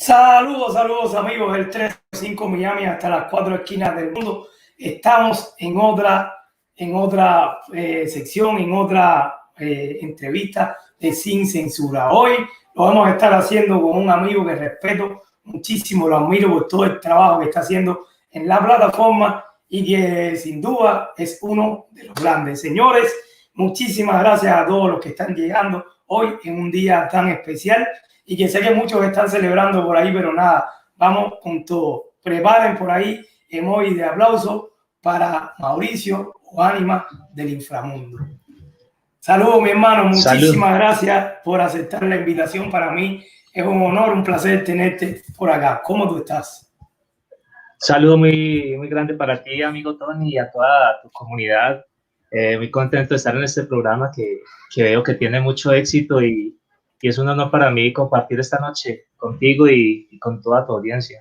Saludos amigos del 305 Miami hasta las 4 esquinas del mundo. Estamos en otra sección, en otra entrevista de Sin Censura. Hoy lo vamos a estar haciendo con un amigo que respeto muchísimo, lo admiro por todo el trabajo que está haciendo en la plataforma y que sin duda es uno de los grandes. Señores, muchísimas gracias a todos los que están llegando hoy en un día tan especial. Y que sé que muchos están celebrando por ahí, pero nada, vamos con todo. Preparen por ahí emoji de aplauso para Mauricio o Ánima del Inframundo. Saludos, mi hermano. Muchísimas gracias por aceptar la invitación. Para mí es un honor, un placer tenerte por acá. ¿Cómo tú estás? Saludo muy grande para ti, amigo Tony, y a toda tu comunidad. Muy contento de estar en este programa que veo que tiene mucho éxito y es un honor para mí compartir esta noche contigo y con toda tu audiencia.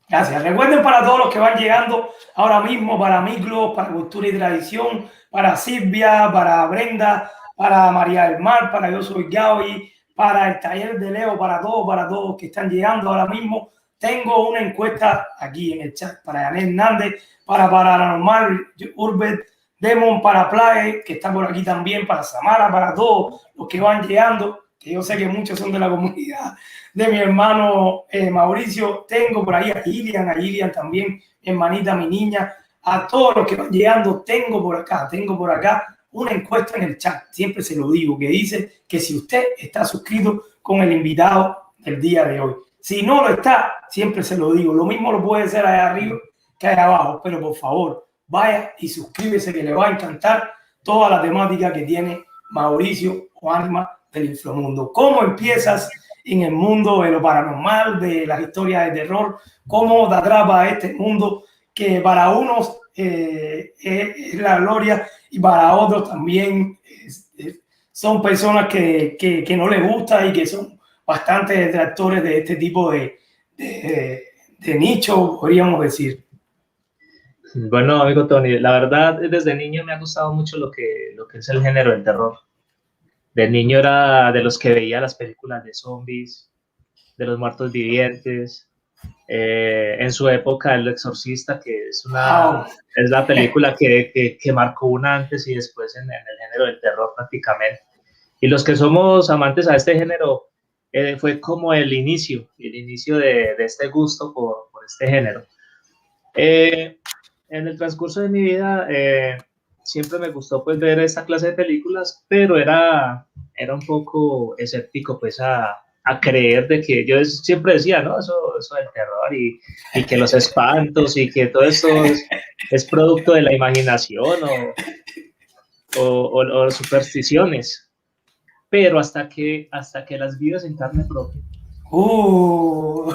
Gracias. Recuerden para todos los que van llegando ahora mismo, para Miglos, para Cultura y Tradición, para Silvia, para Brenda, para María del Mar, para Yo Soy Gaby, para el Taller de Leo, para todos que están llegando ahora mismo. Tengo una encuesta aquí en el chat para Yané Hernández, para Paranormal, Urbet, Demon, para Play, que está por aquí también, para Samara, para todos los que van llegando, que yo sé que muchos son de la comunidad de mi hermano Mauricio. Tengo por ahí a Gillian también, mi hermanita, mi niña, a todos los que van llegando. Tengo por acá una encuesta en el chat, siempre se lo digo, que dice que si usted está suscrito con el invitado del día de hoy. Si no lo está, siempre se lo digo, lo mismo lo puede hacer allá arriba que allá abajo, pero por favor, vaya y suscríbese, que le va a encantar toda la temática que tiene Mauricio o Ánima del Inframundo. ¿Cómo empiezas en el mundo de lo paranormal, de las historias de terror? ¿Cómo te atrapa a este mundo que para unos es la gloria y para otros también son personas que no les gusta y que son bastante detractores de este tipo de nicho, podríamos decir? Bueno, amigo Tony, la verdad, desde niño me ha gustado mucho lo que es el género del terror. De niño era de los que veía las películas de zombies, de los muertos vivientes. En su época, El Exorcista, que es la película que marcó un antes y después en el género del terror prácticamente. Y los que somos amantes a este género, fue como el inicio de este gusto por este género. En el transcurso de mi vida, siempre me gustó pues ver esta clase de películas, pero era un poco escéptico pues a creer de que yo siempre decía, ¿no? Eso del terror y que los espantos y que todo esto es producto de la imaginación o supersticiones, pero hasta que las vives en carne propia.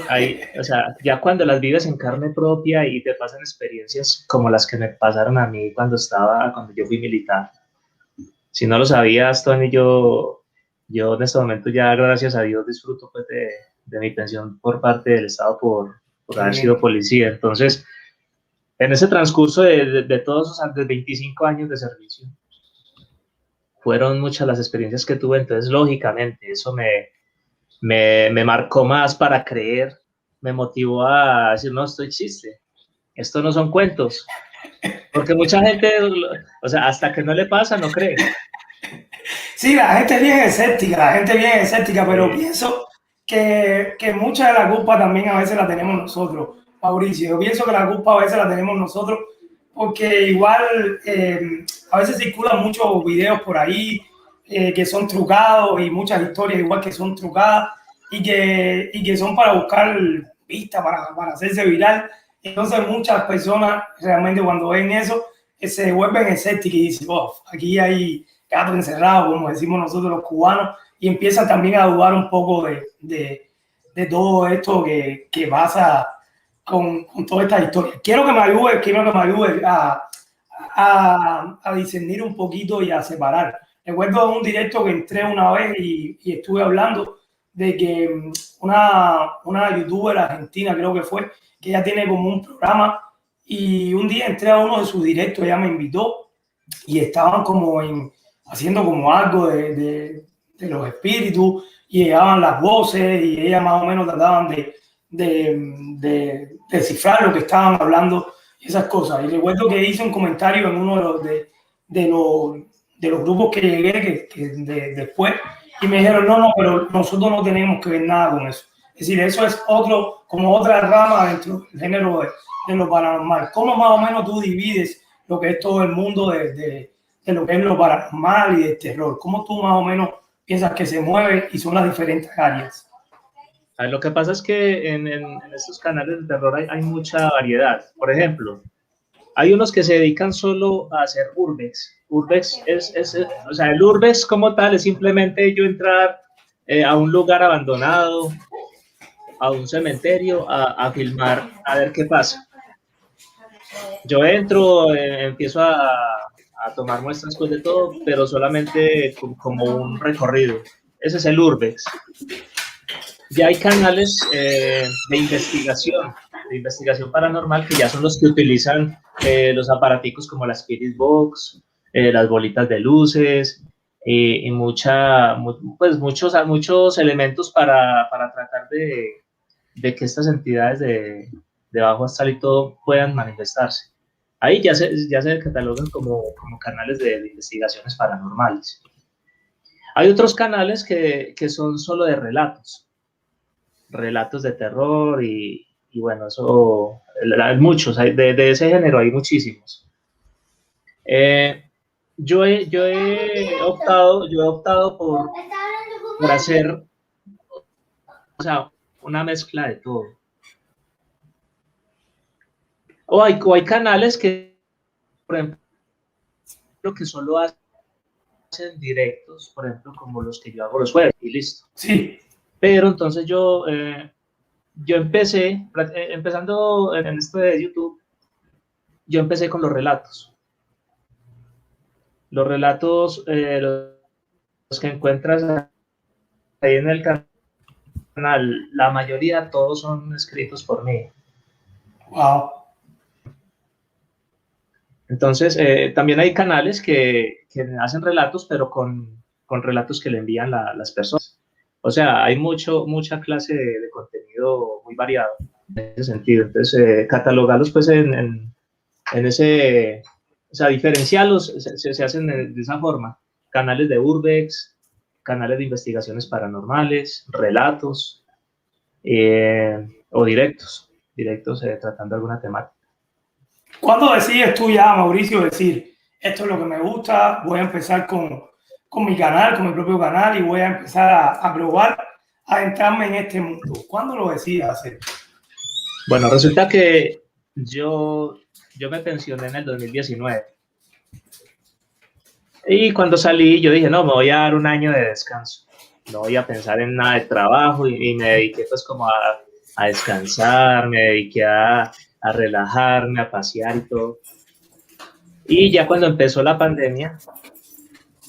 Ahí, o sea, ya cuando las vives en carne propia y te pasan experiencias como las que me pasaron a mí cuando yo fui militar. Si no lo sabías, Tony, yo en este momento ya, gracias a Dios, disfruto pues de mi pensión por parte del Estado por haber sido policía. Entonces, en ese transcurso de todos esos 25 años de servicio, fueron muchas las experiencias que tuve. Entonces, lógicamente, eso me marcó más para creer, me motivó a decir, no, esto existe, esto no son cuentos, porque mucha gente, o sea, hasta que no le pasa, no cree. Sí, la gente es bien escéptica, pero pienso que mucha de la culpa también a veces la tenemos nosotros, Mauricio. Yo pienso que la culpa a veces la tenemos nosotros porque igual a veces circulan muchos videos por ahí que son trucados y muchas historias igual que son trucadas y que son para buscar vistas, para hacerse viral. Entonces muchas personas realmente cuando ven eso se vuelven escépticos y dicen, oh, aquí hay gato encerrado, como decimos nosotros los cubanos, y empiezan también a dudar un poco de todo esto que pasa con toda esta historia. Quiero que me ayude a discernir un poquito y a separar. Recuerdo un directo que entré una vez y estuve hablando de que una youtuber argentina, creo que fue, que ella tiene como un programa, y un día entré a uno de sus directos, ella me invitó y estaban como haciendo como algo de los espíritus, y llegaban las voces y ellas más o menos trataban de descifrar lo que estaban hablando y esas cosas. Y recuerdo que hice un comentario en uno de los, de los grupos que llegué después y me dijeron, no, pero nosotros no tenemos que ver nada con eso. Es decir, eso es como otra rama dentro del género de lo paranormal. ¿Cómo más o menos tú divides lo que es todo el mundo de lo que es lo paranormal y del terror? ¿Cómo tú más o menos piensas que se mueve y son las diferentes áreas? Lo que pasa es que en estos canales de terror hay mucha variedad. Por ejemplo, hay unos que se dedican solo a hacer urbex. Urbex o sea, el urbex como tal es simplemente yo entrar a un lugar abandonado, a un cementerio, a filmar, a ver qué pasa. Yo entro, empiezo a tomar muestras pues, de todo, pero solamente como un recorrido. Ese es el urbex. Ya hay canales de investigación paranormal, que ya son los que utilizan los aparaticos como la Spirit Box, las bolitas de luces y pues muchos elementos para tratar de que estas entidades de bajo astral y todo puedan manifestarse. Ahí ya se catalogan como canales de investigaciones paranormales. Hay otros canales que son solo de relatos de terror y bueno, eso hay muchos, de ese género hay muchísimos. Yo he optado por hacer, o sea, una mezcla de todo. O hay canales que, por ejemplo, que solo hacen directos, por ejemplo, como los que yo hago los jueves y listo. Sí. Pero entonces yo empezando en esto de YouTube, yo empecé con los relatos. Los relatos, los que encuentras ahí en el canal, la mayoría, todos son escritos por mí. Wow. Entonces, también hay canales que hacen relatos, pero con relatos que le envían las personas. O sea, hay mucha clase de contenido muy variado en ese sentido. Entonces, catalogarlos pues en ese, o sea, diferenciarlos se hacen de esa forma. Canales de urbex, canales de investigaciones paranormales, relatos o directos tratando alguna temática. ¿Cuándo decides tú ya, Mauricio, decir, esto es lo que me gusta, voy a empezar con mi canal, con mi propio canal y voy a empezar a probar, a entrarme en este mundo? ¿Cuándo lo decides hacer? Bueno, resulta que yo me pensioné en el 2019. Y cuando salí, yo dije, no, me voy a dar un año de descanso. No voy a pensar en nada de trabajo y me dediqué pues como a descansar, me dediqué a relajarme, a pasear y todo. Y ya cuando empezó la pandemia,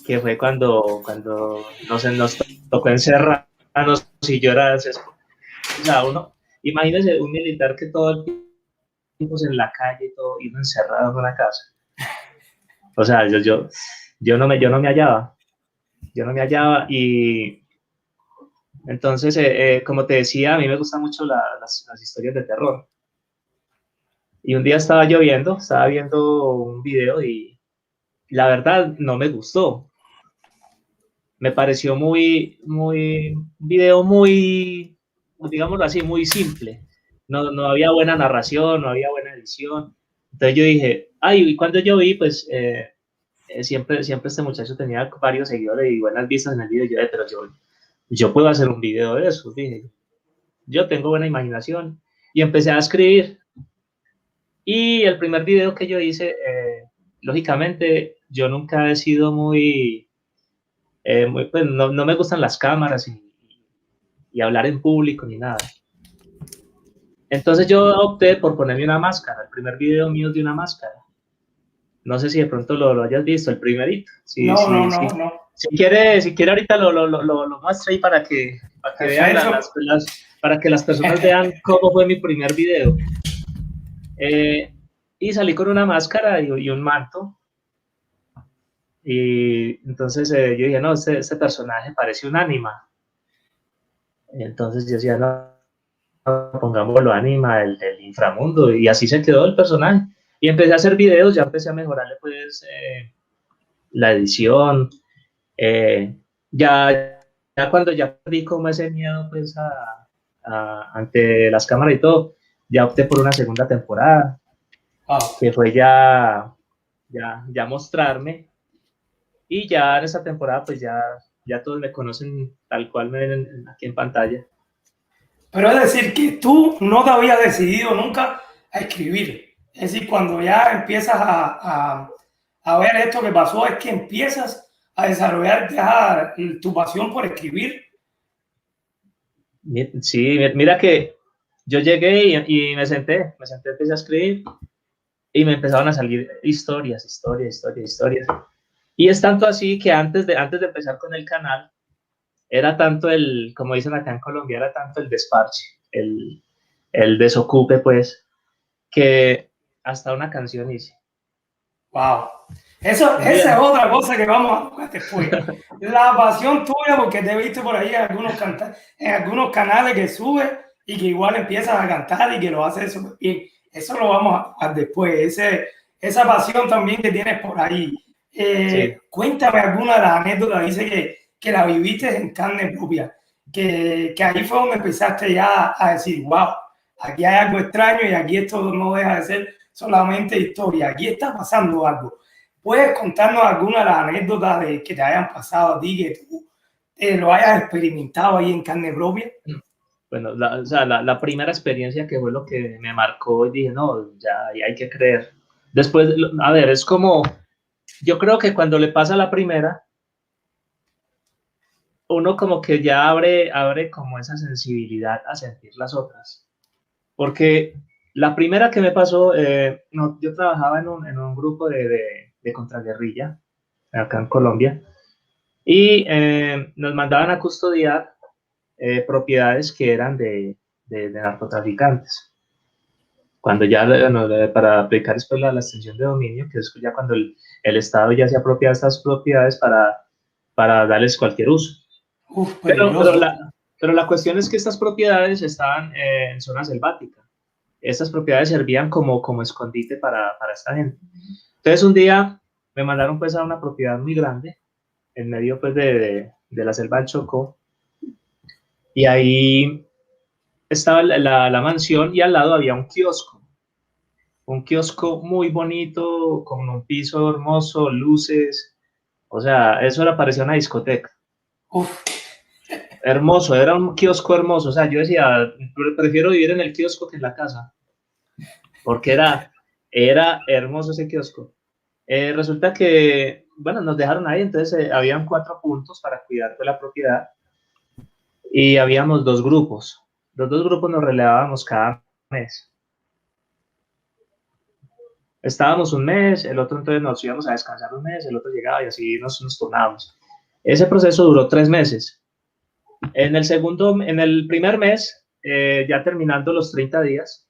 que fue cuando nos tocó encerrarnos y yo era, o sea, imagínese un militar que todo el tiempo en la calle y todo, y uno encerrado en una casa. O sea, yo no me hallaba y entonces, como te decía, a mí me gustan mucho las historias de terror. Y un día estaba viendo un video y la verdad no me gustó. Me pareció un video muy, digámoslo así, muy simple. No había buena narración, no había buena edición. Entonces yo dije, y cuando yo vi, pues siempre este muchacho tenía varios seguidores y buenas vistas en el video. Pero yo puedo hacer un video de eso, dije. Yo tengo buena imaginación y empecé a escribir. Y el primer video que yo hice, lógicamente, yo nunca he sido pues no me gustan las cámaras y hablar en público ni nada. Entonces yo opté por ponerme una máscara. El primer video mío es de una máscara. No sé si de pronto lo hayas visto, el primerito. Sí, No. Si quiere ahorita lo muestro ahí para que vean para que las personas vean cómo fue mi primer video. Y salí con una máscara y un manto. Y entonces yo dije, no, este personaje parece un ánima. Entonces yo decía, no, pongámoslo Anima, del inframundo, y así se quedó el personaje. Y empecé a hacer videos, ya empecé a mejorarle pues la edición, ya, ya cuando ya perdí como ese miedo pues ante las cámaras y todo, ya opté por una segunda temporada, que fue ya mostrarme, y ya en esa temporada pues ya todos me conocen tal cual me ven aquí en pantalla. Pero es decir, que tú no te habías decidido nunca a escribir. Es decir, cuando ya empiezas a ver esto que pasó, es que empiezas a desarrollar ya tu pasión por escribir. Sí, mira que yo llegué y me senté, empecé a escribir y me empezaron a salir historias. Y es tanto así que antes de empezar con el canal, era tanto como dicen acá en Colombia, era tanto el desparche, el desocupe, pues, que hasta una canción hice. Wow. Esa es otra cosa que vamos a tocar después. La pasión tuya, porque te he visto por ahí en algunos canales que subes y que igual empiezas a cantar y que lo haces súper bien. Eso lo vamos a tocar después. Esa pasión también que tienes por ahí. Sí. Cuéntame alguna de las anécdotas. Dice que la viviste en carne propia. Que ahí fue donde empezaste ya a decir, wow, aquí hay algo extraño y aquí esto no deja de ser solamente historia. Aquí está pasando algo. ¿Puedes contarnos alguna de las anécdotas que te hayan pasado a ti, que tú lo hayas experimentado ahí en carne propia? Bueno, o sea, la primera experiencia que fue lo que me marcó y dije, no, ya hay que creer. Después, a ver, es como, yo creo que cuando le pasa la primera, uno como que ya abre como esa sensibilidad a sentir las otras. Porque la primera que me pasó, no, yo trabajaba en un grupo de contraguerrilla acá en Colombia y nos mandaban a custodiar propiedades que eran de narcotraficantes. Cuando ya, para aplicar después la extensión de dominio, que es ya cuando el Estado ya se apropia de estas propiedades para darles cualquier uso. Uf, Pero, peligroso. pero la cuestión es que estas propiedades estaban en zona selvática. Estas propiedades servían como escondite para esta gente. Entonces un día me mandaron pues a una propiedad muy grande, en medio pues de la selva del Chocó, y ahí estaba la mansión y al lado había un kiosco muy bonito, con un piso hermoso, luces, o sea, eso parecía una discoteca. Uf. Hermoso, era un kiosco hermoso, o sea, yo decía, prefiero vivir en el kiosco que en la casa, porque era hermoso ese kiosco. Resulta que, bueno, nos dejaron ahí, entonces habían 4 puntos para cuidar de la propiedad y habíamos 2 grupos. Los 2 grupos nos relevábamos cada mes. Estábamos un mes, el otro entonces nos íbamos a descansar un mes, el otro llegaba y así nos turnábamos. Ese proceso duró 3 meses. En el primer mes, ya terminando los 30 días,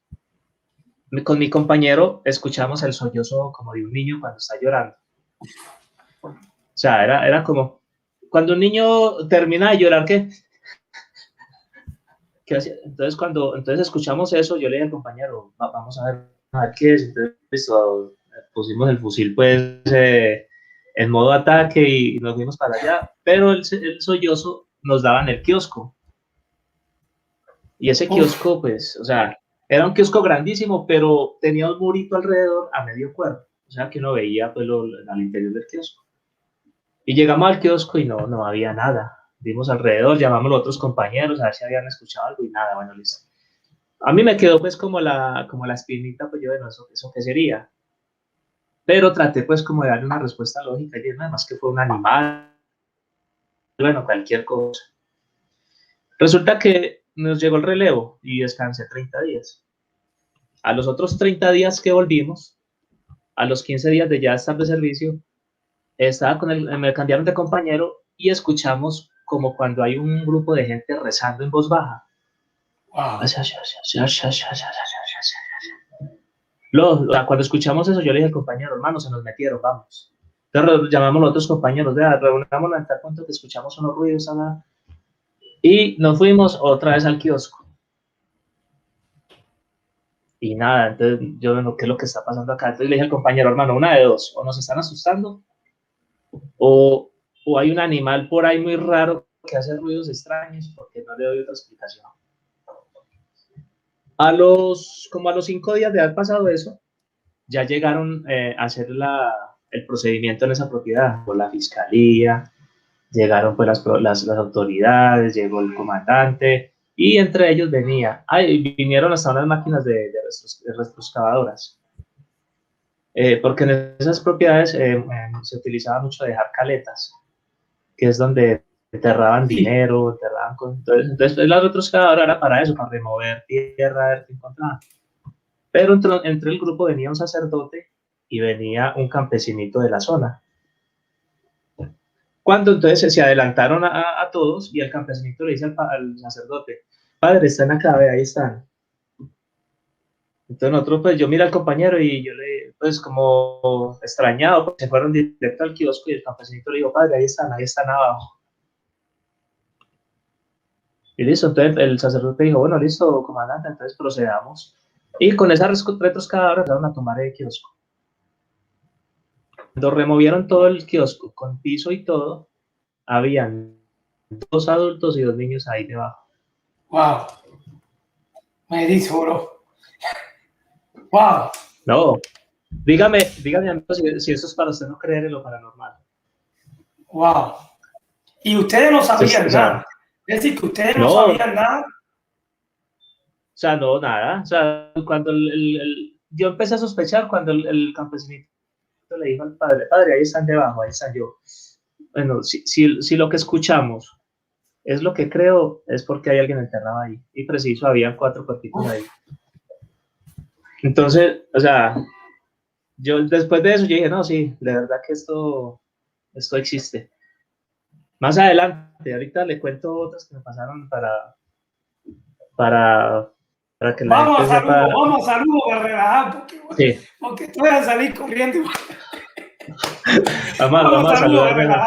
con mi compañero escuchamos el sollozo como de un niño cuando está llorando. O sea, era como cuando un niño termina de llorar, ¿qué hacía? Entonces escuchamos eso, yo le dije al compañero, vamos a ver qué es. Entonces pusimos el fusil pues en modo ataque y nos fuimos para allá, pero el sollozo nos daba en el kiosco. Y ese kiosco, pues, o sea, era un kiosco grandísimo, pero tenía un murito alrededor a medio cuerpo. O sea, que uno veía pues al interior del kiosco. Y llegamos al kiosco y no había nada. Vimos alrededor, llamamos a los otros compañeros a ver si habían escuchado algo y nada, bueno, listo. A mí me quedó pues como la espinita, pues yo, bueno, ¿eso qué sería? Pero traté pues como de darle una respuesta lógica y dije, nada más que fue un animal, bueno, cualquier cosa. Resulta que nos llegó el relevo y descansé 30 días. A los otros 30 días que volvimos, a los 15 días de ya estar de servicio, me cambiaron de compañero y escuchamos como cuando hay un grupo de gente rezando en voz baja. Wow. Cuando escuchamos eso, yo le dije al compañero, hermano, se nos metieron, vamos. Entonces llamamos a los otros compañeros, reunámonos en tal punto que escuchamos unos ruidos, Y nos fuimos otra vez al kiosco. Y nada, entonces yo no, ¿qué es lo que está pasando acá? Entonces le dije al compañero, hermano, una de dos, o nos están asustando, o hay un animal por ahí muy raro que hace ruidos extraños, porque no le doy otra explicación. Como a los 5 días de haber pasado eso, ya llegaron a hacer el procedimiento en esa propiedad, por la fiscalía, llegaron pues las autoridades, llegó el comandante, y entre ellos vinieron hasta unas máquinas de retroexcavadoras. Porque en esas propiedades se utilizaba mucho dejar caletas, que es donde enterraban dinero, enterraban cosas. Entonces la retroexcavadora era para eso, para remover tierra, a ver qué encontraban. Pero entre el grupo venía un sacerdote y venía un campesinito de la zona. Cuando entonces se adelantaron a todos y el campesinito le dice al sacerdote, padre, están acá, ve, ahí están. Entonces nosotros, pues yo miro al compañero y yo pues como extrañado, pues se fueron directo al kiosco y el campesinito le dijo, padre, ahí están abajo. Y listo, entonces el sacerdote dijo, bueno, listo, comandante, entonces procedamos. Y con esa retroexcavadora empezaron a tomar el kiosco. Cuando removieron todo el kiosco, con piso y todo, habían 2 adultos y 2 niños ahí debajo. Wow. Me dice, bro. Wow. No, dígame amigo, si eso es para usted no creer en lo paranormal. Wow. Y ustedes no sabían nada. Es decir, que ustedes no sabían nada. O sea, no, nada. O sea, cuando yo empecé a sospechar cuando el campesinito le dijo al padre, ahí están debajo, ahí están yo. Bueno, si lo que escuchamos es lo que creo, es porque hay alguien enterrado ahí. Y preciso, habían 4 cuerpitos ahí. Entonces, o sea, yo después de eso, yo dije, no, sí, de verdad que esto existe. Más adelante, ahorita le cuento otras que me pasaron para que la gente sepa. Vamos a saludo para relajar, porque estoy a salir corriendo. Vamos a saludar.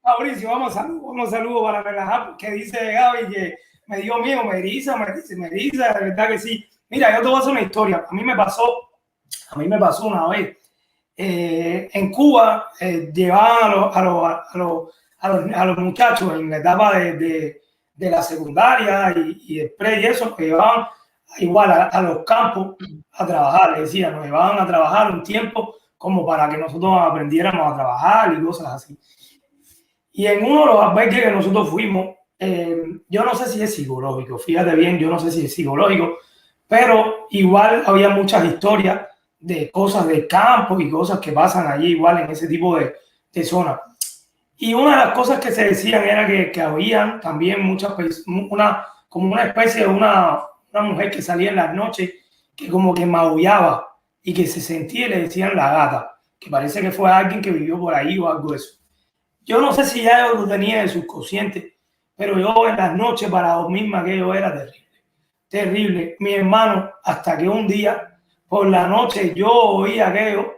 Mauricio, vamos a saludo para relajar, porque dice Gaby que me dio miedo, me eriza, de verdad que sí. Mira, yo te voy a hacer una historia. A mí me pasó una vez. En Cuba llevaban a los muchachos en la etapa de la secundaria y después y eso, que llevaban igual a los campos a trabajar, les decía, nos llevaban a trabajar un tiempo como para que nosotros aprendiéramos a trabajar y cosas así. Y en uno de los albergues que nosotros fuimos, yo no sé si es psicológico, fíjate bien, yo no sé si es psicológico, pero igual había muchas historias de cosas de campo y cosas que pasan allí igual en ese tipo de zonas. Y una de las cosas que se decían era que habían también muchas, como una especie de una mujer que salía en las noches que como que maullaba y que se sentía y le decían la gata, que parece que fue alguien que vivió por ahí o algo de eso. Yo no sé si ya yo lo tenía en el subconsciente, pero yo en las noches para dormirme aquello era terrible. Terrible. Mi hermano, hasta que un día por la noche yo oí aquello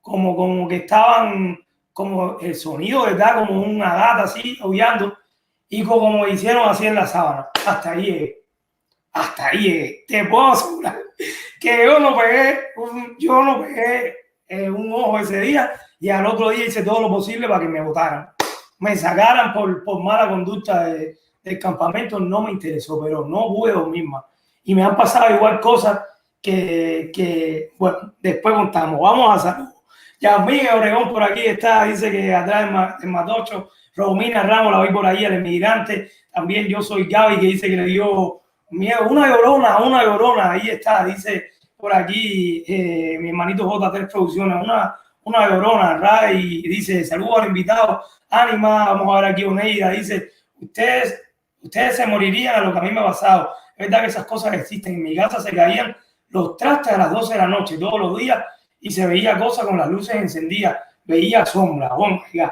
como que estaban, como el sonido, ¿verdad? Como una gata así, aullando, y como hicieron así en la sábana. Hasta ahí llegué. Hasta ahí llegué. Te puedo asegurar que yo no pegué un ojo ese día y al otro día hice todo lo posible para que me botaran. Me sacaran por mala conducta del campamento, no me interesó, pero no pude dormir más. Y me han pasado igual cosas que bueno, después contamos. Vamos a salud. Yasmín Obregón por aquí está, dice que atrás en Matocho. Romina Ramos la vi por ahí, el inmigrante. También yo soy Gaby, que dice que le dio miedo. Una llorona, ahí está, dice por aquí mi hermanito J3 Producciones, una llorona, Ray, dice, saludos al invitado, ánima, vamos a ver aquí Oneida, dice, ustedes se morirían a lo que a mí me ha pasado. Es verdad que esas cosas existen. En mi casa se caían los trastes a las 12 de la noche, todos los días, y se veía cosas con las luces encendidas, veía sombras. Oh my God.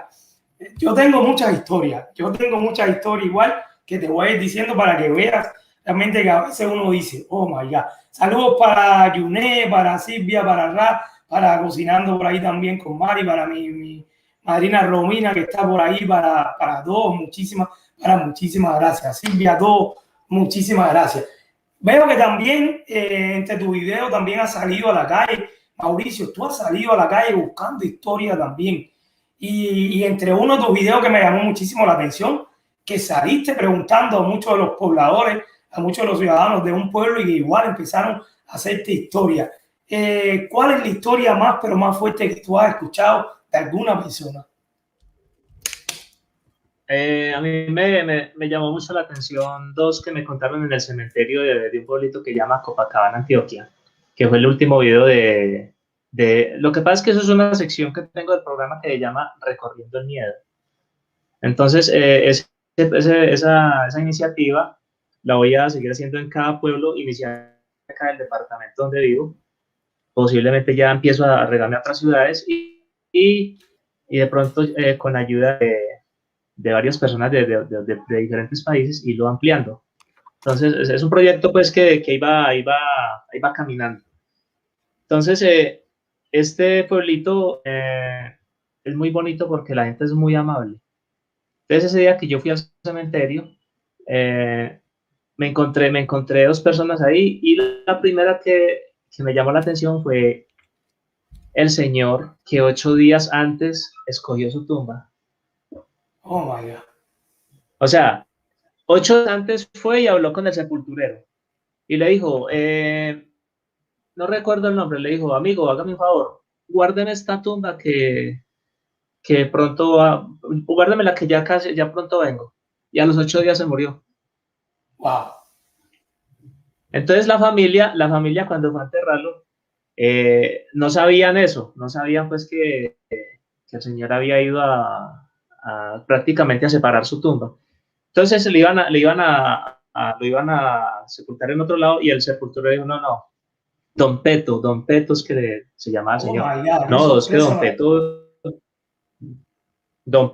Yo tengo muchas historias igual que te voy a ir diciendo para que veas realmente que a veces uno dice, oh my God. Saludos para Yuné, para Silvia, para Ra, para Cocinando por ahí también con Mari, para mi madrina Romina que está por ahí, para todos, muchísimas, muchísimas gracias. Silvia, a todos, muchísimas gracias. Veo que también entre tu video también has salido a la calle. Mauricio, tú has salido a la calle buscando historia también. Y entre uno de tus videos que me llamó muchísimo la atención, que saliste preguntando a muchos de los pobladores, a muchos de los ciudadanos de un pueblo y que igual empezaron a hacerte historia. ¿Cuál es la historia más, pero más fuerte que tú has escuchado de alguna persona? A mí me llamó mucho la atención dos que me contaron en el cementerio de un pueblito que llama Copacabana, Antioquia, que fue el último video Lo que pasa es que eso es una sección que tengo del programa que se llama Recorriendo el Miedo. Entonces, esa iniciativa la voy a seguir haciendo en cada pueblo, inicialmente acá en el departamento donde vivo. Posiblemente ya empiezo a regarme a otras ciudades y de pronto con ayuda de varias personas de diferentes países irlo ampliando. Entonces, es un proyecto pues que iba caminando. Entonces, este pueblito es muy bonito porque la gente es muy amable. Entonces, ese día que yo fui al cementerio, me encontré dos personas ahí y la primera que me llamó la atención fue el señor que 8 días antes escogió su tumba. Oh, my God. O sea, 8 días antes fue y habló con el sepulturero y le dijo, no recuerdo el nombre, le dijo, amigo, hágame un favor, guárdeme esta tumba que pronto guárdemela que ya pronto vengo. Y a los 8 días se murió. Wow. Entonces la familia cuando fue a enterrarlo, no sabían eso, no sabían pues que el señor había ido prácticamente a separar su tumba. Entonces lo iban a sepultar en otro lado y el sepulturero dijo, no, Don Peto es que se llamaba el señor. God, no, es que Don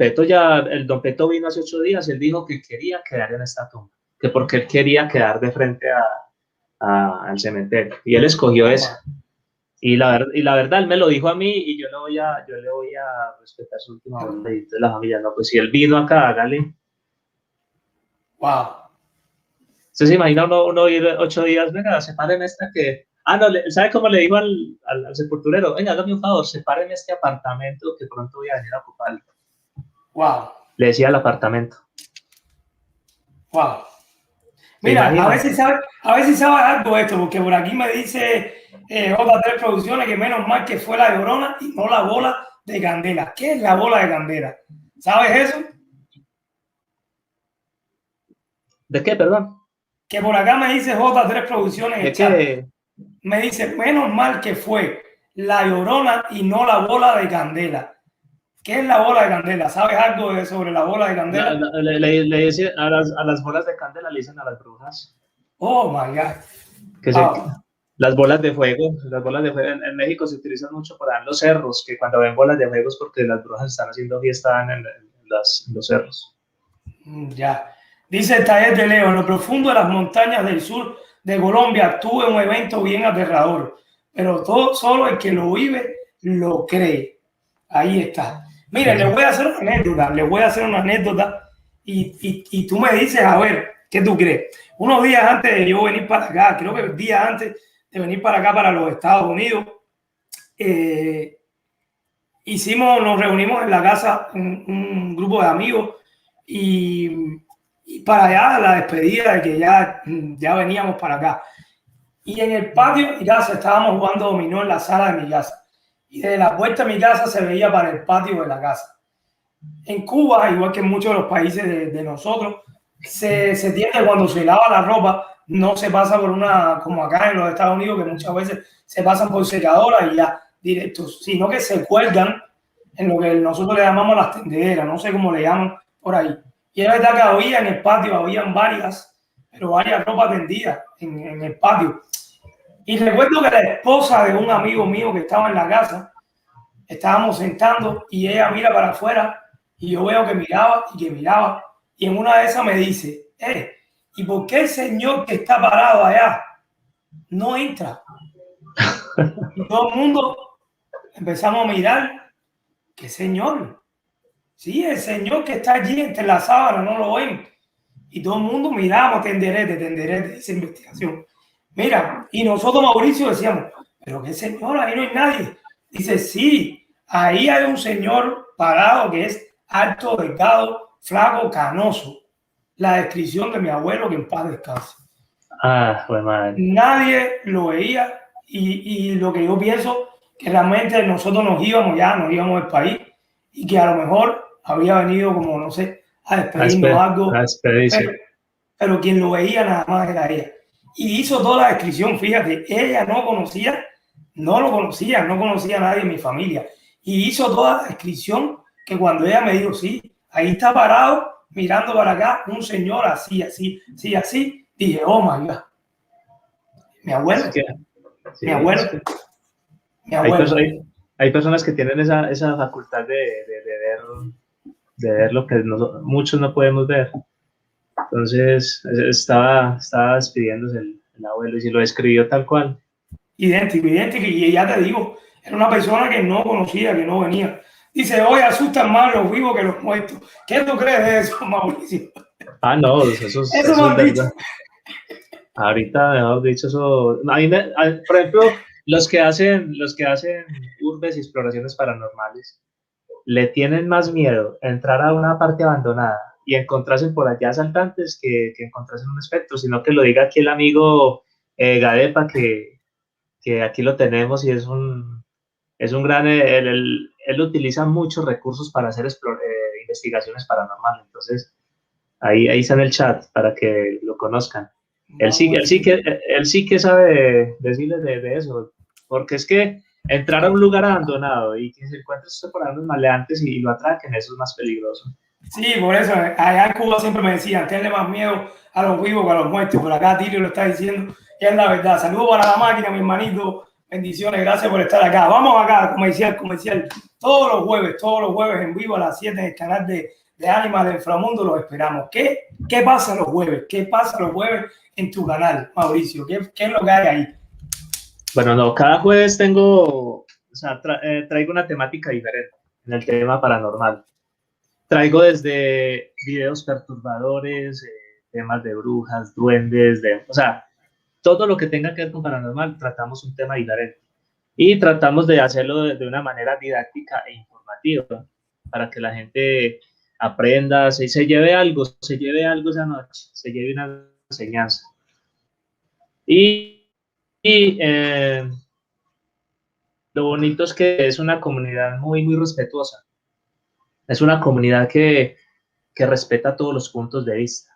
Peto vino hace 8 días, él dijo que quería quedar en esta tumba, que porque él quería quedar de frente al cementerio, y él escogió esa. Y la verdad, él me lo dijo a mí y yo le voy a respetar su última voluntad. Y entonces la familia, no, pues si él vino acá, hágale. Wow. ¿Usted se imagina uno ir 8 días, venga, separen esta que... no, ¿sabe cómo le dijo al sepulturero? Venga, hágame un favor, separen este apartamento que pronto voy a venir a ocuparlo. Wow. Le decía al apartamento. Wow. Mira, a ver si sabe algo de esto, porque por aquí me dice J3 Producciones que menos mal que fue la Llorona y no la bola de candela. ¿Qué es la bola de candela? ¿Sabes eso? ¿De qué, perdón? Que por acá me dice J3 Producciones. ¿De qué? Me dice, menos mal que fue la Llorona y no la bola de candela. ¿Qué es la bola de candela? ¿Sabes algo sobre la bola de candela? Le dicen a las bolas de candela, le dicen a las brujas. Oh, my God. Las bolas de fuego en México se utilizan mucho para los cerros, que cuando ven bolas de fuego es porque las brujas están haciendo fiesta en los cerros. Ya. Dice el taller de Leo, en lo profundo de las montañas del sur de Colombia tuve un evento bien aterrador, pero solo el que lo vive lo cree. Ahí está. Mira, le voy a hacer una anécdota y tú me dices, a ver, ¿qué tú crees? Unos días antes de yo venir para acá, creo que el día antes de venir para acá, para los Estados Unidos, nos reunimos en la casa un grupo de amigos y para allá la despedida de que ya veníamos para acá. Y en el patio de mi casa estábamos jugando dominó en la sala de mi casa. Y desde la puerta de mi casa se veía para el patio de la casa. En Cuba, igual que en muchos de los países de nosotros, se tiende cuando se lava la ropa, no se pasa por como acá en los Estados Unidos, que muchas veces se pasan por secadora y ya directos, sino que se cuelgan en lo que nosotros le llamamos las tendederas, no sé cómo le llaman por ahí. Y es verdad que había en el patio, habían varias ropas tendidas en el patio. Y recuerdo que la esposa de un amigo mío que estaba en la casa, estábamos sentando y ella mira para afuera y yo veo que miraba y que miraba. Y en una de esas me dice, ¿y por qué el señor que está parado allá no entra? Y todo el mundo empezamos a mirar, ¿qué señor? Sí, el señor que está allí entre la sábana, no lo ven. Y todo el mundo miramos tenderete, esa investigación. Mira, y nosotros, Mauricio, decíamos, pero qué señor, ahí no hay nadie. Dice, sí, ahí hay un señor parado que es alto, delgado, flaco, canoso. La descripción de mi abuelo, que en paz descanse. Ah, fue madre. Nadie lo veía y lo que yo pienso que realmente nosotros nos íbamos del país y que a lo mejor había venido como, no sé, a despedirnos algo, A despedirse. pero quien lo veía nada más era ella. Y hizo toda la descripción, fíjate, ella no conocía a nadie en mi familia. Y hizo toda la descripción que cuando ella me dijo, sí, ahí está parado, mirando para acá, un señor así, dije, oh my God. Mi abuelo. Es que, sí, Mi abuelo. es que Mi abuelo. hay personas que tienen esa facultad de ver lo que muchos no podemos ver. Entonces, estaba despidiéndose el abuelo y si lo describió tal cual. Idéntico. Y ya te digo, era una persona que no conocía, que no venía. Dice, hoy asustan más los vivos que los muertos. ¿Qué tú crees de eso, Mauricio? Ah, no, eso es verdad. Ahorita, mejor dicho, eso. Por ejemplo, los que hacen urbes y exploraciones paranormales, le tienen más miedo a entrar a una parte abandonada y encontrarse por allá asaltantes que encontrarse en un espectro, sino que lo diga aquí el amigo Gadepa, que aquí lo tenemos y es un gran. Él utiliza muchos recursos para hacer investigaciones paranormales. Entonces, ahí está en el chat para que lo conozcan. Él sí que sabe decirles de eso, porque es que entrar a un lugar abandonado y que se encuentre usted por ahí unos maleantes y lo atraquen, eso es más peligroso. Sí, por eso, allá en Cuba siempre me decían, tenle más miedo a los vivos que a los muertos. Por acá Tirio lo está diciendo, y es la verdad. Saludos para la máquina, mi hermanito. Bendiciones, gracias por estar acá. Vamos acá, comercial. Todos los jueves en vivo a las 7 en el canal de Ánimas de Inframundo los esperamos. ¿Qué pasa los jueves? ¿Qué pasa los jueves en tu canal, Mauricio? ¿Qué es lo que hay ahí? Bueno, no, cada jueves traigo una temática diferente en el tema paranormal. Traigo desde videos perturbadores, temas de brujas, duendes, o sea, todo lo que tenga que ver con paranormal, tratamos un tema diferente. Y tratamos de hacerlo de una manera didáctica e informativa, para que la gente aprenda, se lleve algo esa noche, se lleve una enseñanza. Lo bonito es que es una comunidad muy, muy respetuosa. Es una comunidad que respeta todos los puntos de vista.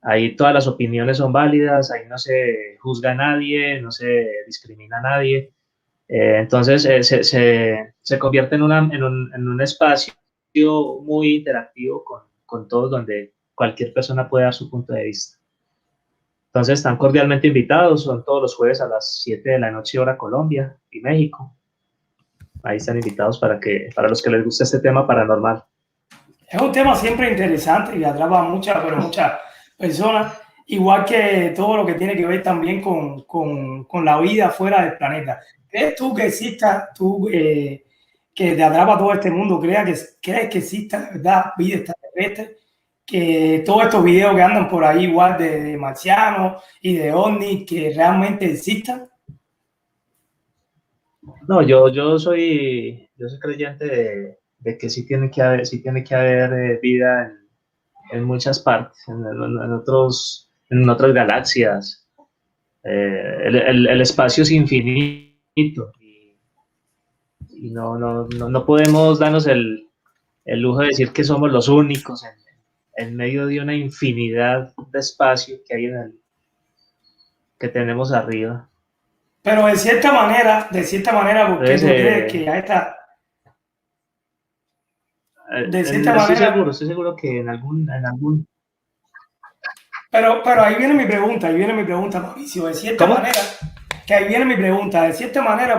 Ahí todas las opiniones son válidas, ahí no se juzga a nadie, no se discrimina a nadie. Entonces se convierte en un espacio muy interactivo con todos, donde cualquier persona puede dar su punto de vista. Entonces están cordialmente invitados, son todos los jueves a las 7 de la noche, hora Colombia y México. Ahí están invitados para los que les gusta este tema paranormal. Es un tema siempre interesante y atrapa a muchas personas, igual que todo lo que tiene que ver también con la vida fuera del planeta. ¿Crees tú que exista, que te atrapa todo este mundo, crees que exista de verdad vida extraterrestre? Que todos estos videos que andan por ahí igual de marcianos y de ovnis, que realmente existan. No, yo soy creyente de que sí tiene que haber vida en muchas partes, en otras galaxias. El espacio es infinito y no podemos darnos el lujo de decir que somos los únicos en medio de una infinidad de espacio que hay que tenemos arriba. Pero de cierta manera, ¿por qué tú crees que a esta... Estoy seguro que en algún... Pero ahí viene mi pregunta, Mauricio. De cierta manera,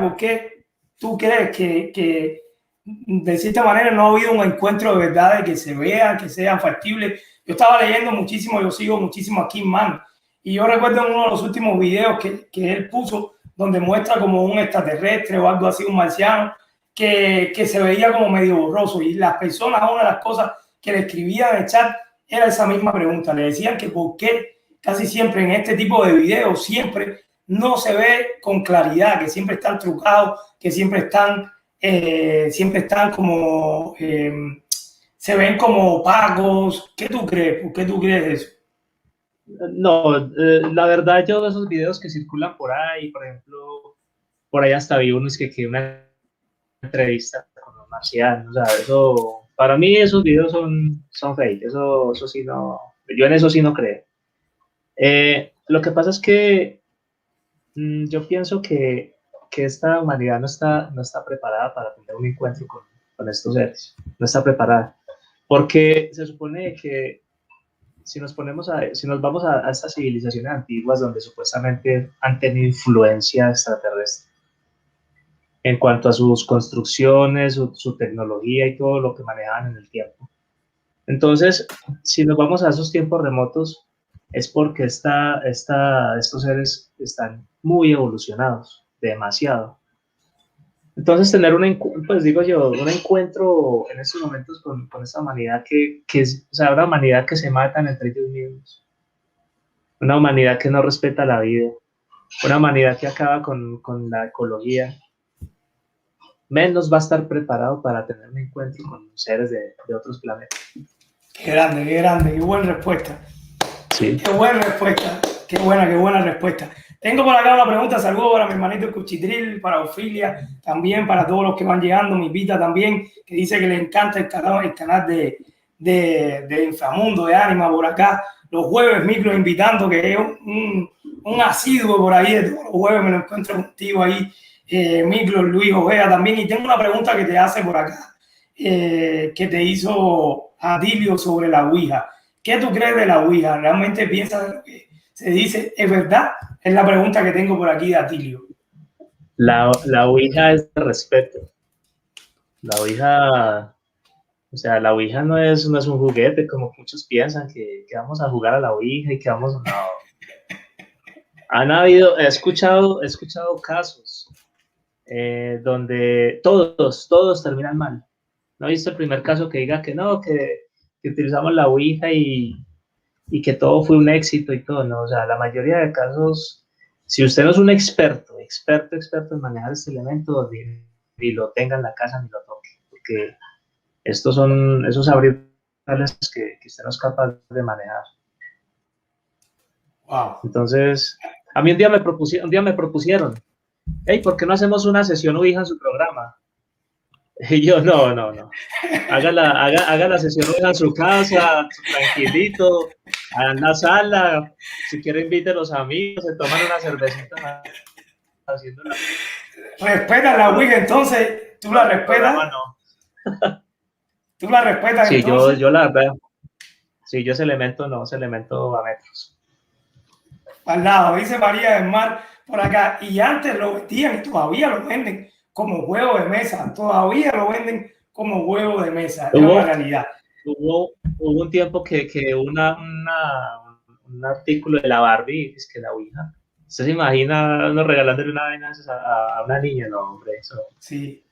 ¿por qué tú crees que de cierta manera no ha habido un encuentro de verdad, de que se vean, que sean factibles? Yo estaba leyendo muchísimo, yo sigo muchísimo a Kim Mann, y yo recuerdo en uno de los últimos videos que él puso, donde muestra como un extraterrestre o algo así, un marciano, que se veía como medio borroso y las personas, una de las cosas que le escribían en el chat era esa misma pregunta. Le decían que por qué casi siempre en este tipo de videos siempre no se ve con claridad, que siempre están trucados, que siempre están como, se ven como opacos. ¿Qué tú crees? ¿Por qué tú crees eso? No, la verdad yo de esos videos que circulan por ahí, por ejemplo, por ahí hasta vi uno es que una entrevista con los marcianos, o sea, eso, para mí esos videos son fake, eso sí no, yo en eso sí no creo. Lo que pasa es que yo pienso que esta humanidad no está preparada para tener un encuentro con estos seres, no está preparada, porque se supone que si nos vamos a estas civilizaciones antiguas donde supuestamente han tenido influencia extraterrestre en cuanto a sus construcciones, su tecnología y todo lo que manejaban en el tiempo. Entonces, si nos vamos a esos tiempos remotos, es porque estos seres están muy evolucionados, demasiado. Entonces, tener pues digo yo, un encuentro en estos momentos con esta humanidad o sea, una humanidad que se matan entre ellos mismos, una humanidad que no respeta la vida, una humanidad que acaba con la ecología, menos va a estar preparado para tener un encuentro con seres de otros planetas. Qué buena respuesta. Sí. Qué buena respuesta, qué buena respuesta. Tengo por acá una pregunta, saludos para mi hermanito Cuchitril, para Ofilia, también para todos los que van llegando, mi Vita también, que dice que le encanta el canal de Inframundo, de Anima por acá, los jueves micro invitando, que es un asiduo por ahí, de todos los jueves me lo encuentro contigo ahí, micro Luis Ojea también, y tengo una pregunta que te hace por acá, que te hizo Adilio sobre la Ouija. ¿Qué tú crees de la Ouija? ¿Realmente piensas de lo que se dice? ¿Es verdad? Es la pregunta que tengo por aquí de Atilio. La Ouija es de respeto. La Ouija, o sea, la Ouija no es un juguete como muchos piensan, que vamos a jugar a la Ouija y que vamos a... No. He escuchado casos donde todos terminan mal. ¿No he visto el primer caso que diga que no, que utilizamos la Ouija y que todo fue un éxito y todo? No, o sea, la mayoría de casos, si usted no es un experto en manejar este elemento, ni lo tenga en la casa ni lo toque, porque estos son esos abrir que usted no es capaz de manejar. Wow. Entonces, a mí un día me propusieron, hey, ¿por qué no hacemos una sesión Ouija en su programa? Y yo, no. Haga la sesión Ouija en su casa, tranquilito, en la sala. Si quiere, invite a los amigos, se toman una cervecita haciéndola. ¿Respeta la Ouija entonces? ¿Tú la respetas? No. ¿Tú la respetas Sí, entonces? yo la verdad. Sí, yo ese elemento a metros. Al lado, dice María del Mar por acá. Y antes lo vendían y todavía lo venden como juego de mesa. Todavía lo venden como juego de mesa. Es una realidad. Hubo un tiempo que un artículo de la Barbie, es que la Ouija. ¿Usted se imagina uno regalándole una vaina a una niña? No, hombre, eso. Sí.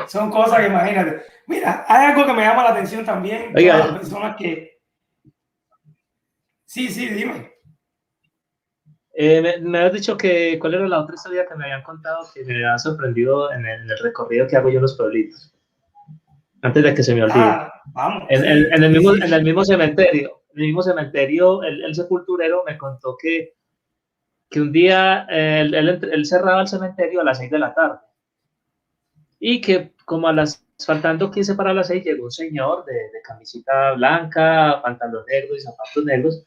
Son cosas que imagínate. Mira, hay algo que me llama la atención también. Oiga, todas las personas que... Sí, dime. Me habías dicho que cuál era la otra historia que me habían contado que me ha sorprendido en el recorrido que hago yo en los pueblitos. Antes de que se me olvide. Vamos. En el mismo cementerio, el sepulturero me contó que un día él cerraba el cementerio a las 6 de la tarde y que como faltando 15 para las 6 llegó un señor de camisita blanca, pantalón negro y zapatos negros,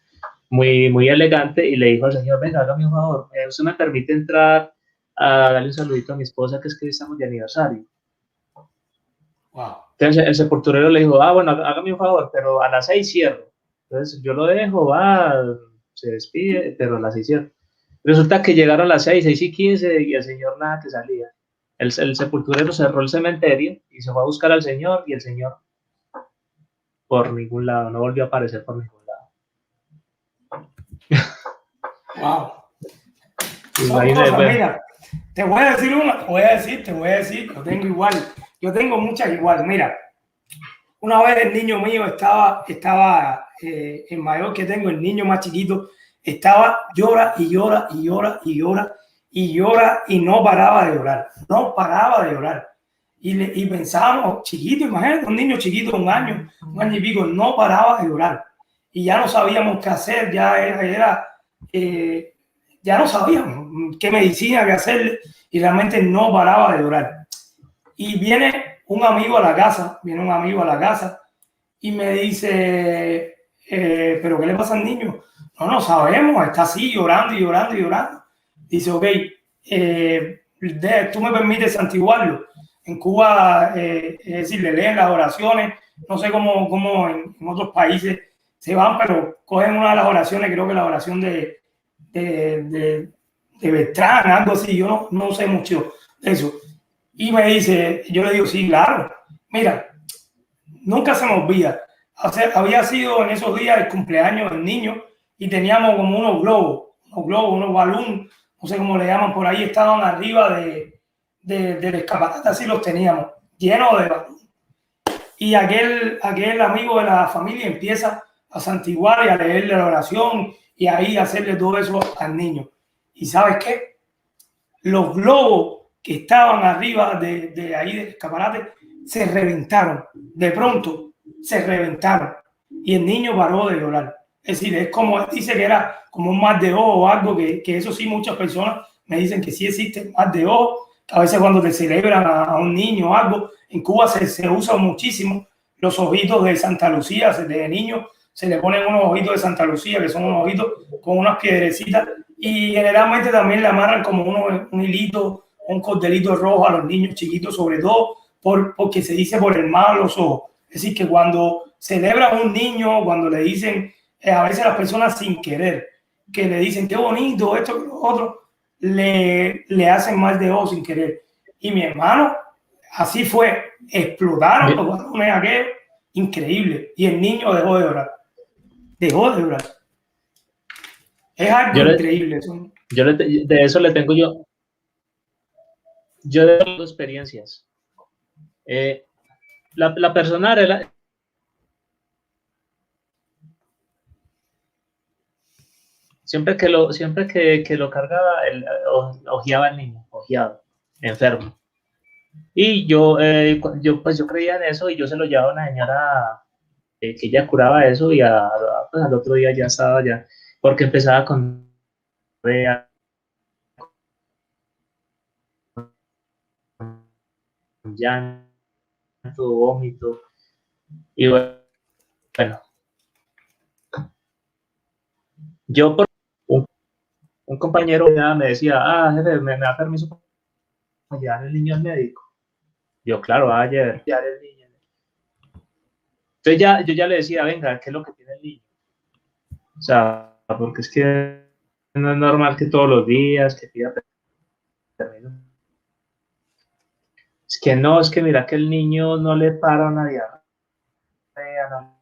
muy elegante, y le dijo al señor, venga, hágame un favor, usted me permite entrar a darle un saludito a mi esposa, que es que hoy estamos de aniversario. Wow. Entonces el sepulturero le dijo, bueno, hágame un favor, pero a las 6 cierro. Entonces yo lo dejo, se despide, pero a las 6 cierro. Resulta que llegaron las 6:15, y el señor nada que salía. El sepulturero cerró el cementerio y se fue a buscar al señor, y el señor por ningún lado, no volvió a aparecer por ningún lado. Wow. Imagínate, Cosas, mira, Te voy a decir una, te voy a decir, yo tengo igual, yo tengo muchas igual. Mira, una vez el niño mío estaba en mayor que tengo, el niño más chiquito, llora y llora y llora y llora y llora y no paraba de llorar, no paraba de llorar. Y pensábamos, chiquito, imagínate, un niño chiquito, un año y pico, no paraba de llorar. Y ya no sabíamos qué hacer, ya no sabíamos qué medicina que hacerle y realmente no paraba de llorar. Y viene un amigo a la casa, y me dice, ¿pero qué le pasa al niño? No sabemos, está así llorando y llorando y llorando. Dice, ok, tú me permites santiguarlo. En Cuba, es decir, le leen las oraciones, no sé cómo en otros países se van, pero cogen una de las oraciones, creo que la oración de Beltrán, algo así, yo no sé mucho de eso. Y me dice, yo le digo, sí, claro, mira, nunca se me olvida. Había sido en esos días el cumpleaños del niño y teníamos como unos globos, unos balones, no sé cómo le llaman por ahí, estaban arriba del escaparate, así los teníamos, llenos de balones. Y aquel amigo de la familia empieza a santiguar y a leerle la oración y ahí hacerle todo eso al niño. ¿Y sabes qué? Los globos que estaban arriba de ahí del escaparate se reventaron. De pronto se reventaron y el niño paró de llorar. Es decir, es como, dice que era como un mal de ojo o algo que eso sí, muchas personas me dicen que sí existe mal de ojo. A veces cuando te celebran a un niño o algo, en Cuba se usa muchísimo los ojitos de Santa Lucía, de niños se le ponen unos ojitos de Santa Lucía, que son unos ojitos con unas piedrecitas, y generalmente también le amarran como un hilito, un cordelito rojo a los niños chiquitos, sobre todo porque se dice por el mal a los ojos. Es decir, que cuando celebra a un niño, cuando le dicen, a veces las personas sin querer, que le dicen qué bonito, esto, lo otro, le hacen mal de ojo sin querer. Y mi hermano, así fue, explotaron los balones aquellos, increíble. Y el niño dejó de llorar. Dejó de llorar. Es algo increíble. De eso le tengo yo. Yo de dos experiencias. La persona era siempre que lo cargaba, ojeaba al niño, ojeado, enfermo. Y yo creía en eso y yo se lo llevaba a una señora que ella curaba eso y pues al otro día ya estaba ya, porque empezaba con llanto, vómito y bueno, yo por un compañero me decía, jefe, me da permiso para llevar el niño al médico. Yo, claro, ayer llevar el niño. Entonces yo ya le decía, venga, ¿qué es lo que tiene el niño? O sea, porque es que no es normal que todos los días que pida permiso. Es que no, es que mira que el niño no le para una diarrea, no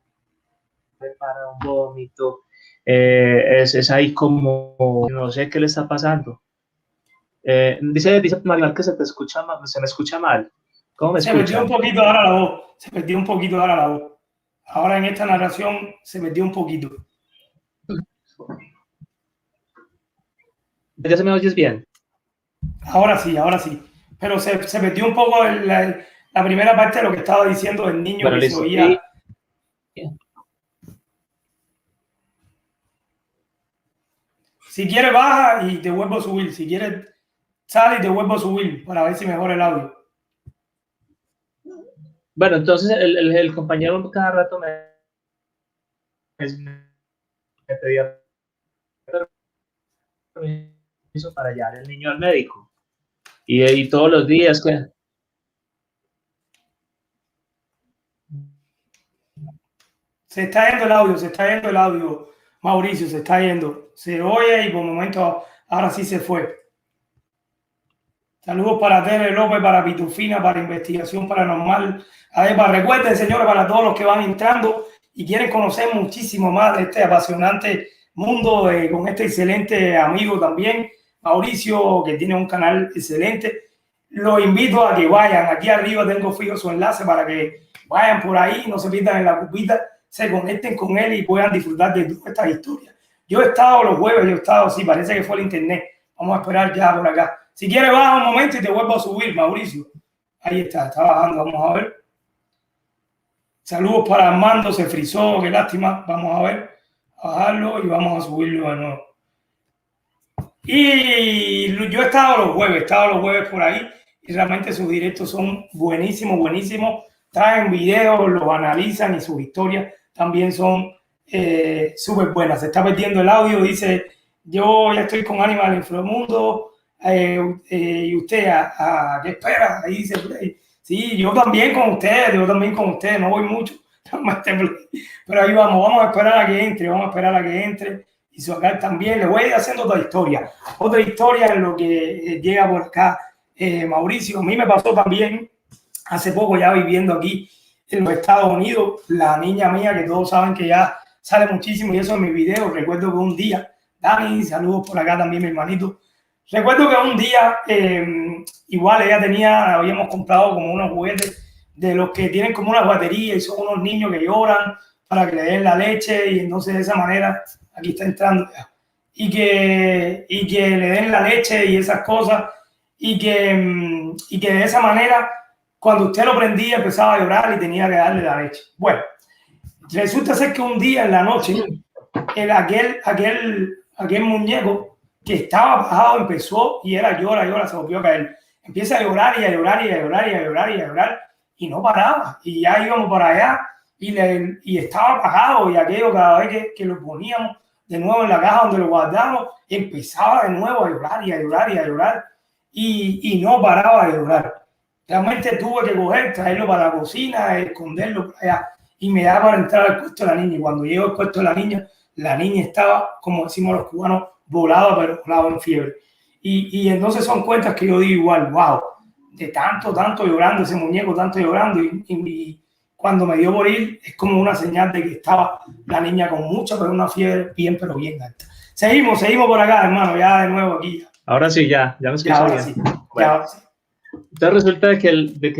le para un vómito, es ahí como, no sé qué le está pasando. Dice Manuel que se me escucha mal. ¿Cómo me escucha? Se perdió un poquito ahora la voz, Ahora en esta narración se perdió un poquito. ¿Ya se me oyes bien? Ahora sí. Pero se perdió un poco la primera parte de lo que estaba diciendo el niño, bueno, que se oía. Si quieres baja y te vuelvo a subir. Si quieres sale y te vuelvo a subir para ver si mejora el audio. Bueno, entonces el compañero cada rato me pedía permiso para llevar el niño al médico. Y todos los días que... Se está yendo el audio, Mauricio, se está yendo. Se oye y por un momento ahora sí se fue. Saludos para Tere López, para Pitufina, para Investigación Paranormal. Además, recuerden, señores, para todos los que van entrando y quieren conocer muchísimo más de este apasionante mundo con este excelente amigo también, Mauricio, que tiene un canal excelente. Los invito a que vayan. Aquí arriba tengo fijo su enlace para que vayan por ahí, no se pierdan en la cupita, se conecten con él y puedan disfrutar de toda esta historia. Yo he estado los jueves, yo he estado, sí, parece que fue el internet. Vamos a esperar ya por acá. Si quieres, baja un momento y te vuelvo a subir, Mauricio. Ahí está bajando, vamos a ver. Saludos para Armando, se frizó, qué lástima. Vamos a ver, a bajarlo y vamos a subirlo de nuevo. Y yo he estado los jueves por ahí y realmente sus directos son buenísimos, buenísimos. Traen videos, los analizan y sus historias también son súper buenas. Se está perdiendo el audio, dice, yo ya estoy con Animal Inframundo y usted, ¿a qué espera? Ahí dice, sí, yo también con ustedes, no voy mucho, pero ahí vamos a esperar a que entre. Y su acá también, le voy a ir haciendo otra historia en lo que llega por acá Mauricio. A mí me pasó también hace poco, ya viviendo aquí en los Estados Unidos, la niña mía, que todos saben que ya sale muchísimo y eso en mis videos. Recuerdo que un día, Dani, saludos por acá también, mi hermanito. Recuerdo que un día, igual habíamos comprado como unos juguetes de los que tienen como una batería y son unos niños que lloran para que le den la leche y entonces de esa manera, aquí está entrando ya, y que le den la leche y esas cosas y que de esa manera cuando usted lo prendía empezaba a llorar y tenía que darle la leche. Bueno, resulta ser que un día en la noche aquel muñeco que estaba bajado empezó y era llora, se volvió a caer. Empieza a llorar y no paraba. Y ya íbamos para allá y estaba apagado y aquello cada vez que lo poníamos de nuevo en la caja donde lo guardamos, empezaba de nuevo a llorar y no paraba de llorar. Realmente tuve que traerlo para la cocina, esconderlo por allá y me daba para entrar al cuarto de la niña. Y cuando llego al cuarto de la niña estaba, como decimos los cubanos, volaba en fiebre. Y entonces son cuentas que yo digo igual, wow, de tanto llorando ese muñeco, tanto llorando y cuando me dio por ir es como una señal de que estaba la niña con mucha, pero una fiebre bien alta. Seguimos por acá, hermano, ya de nuevo aquí. Ahora sí, ya me escucho bien. Sí, bueno. ahora sí. Entonces resulta de que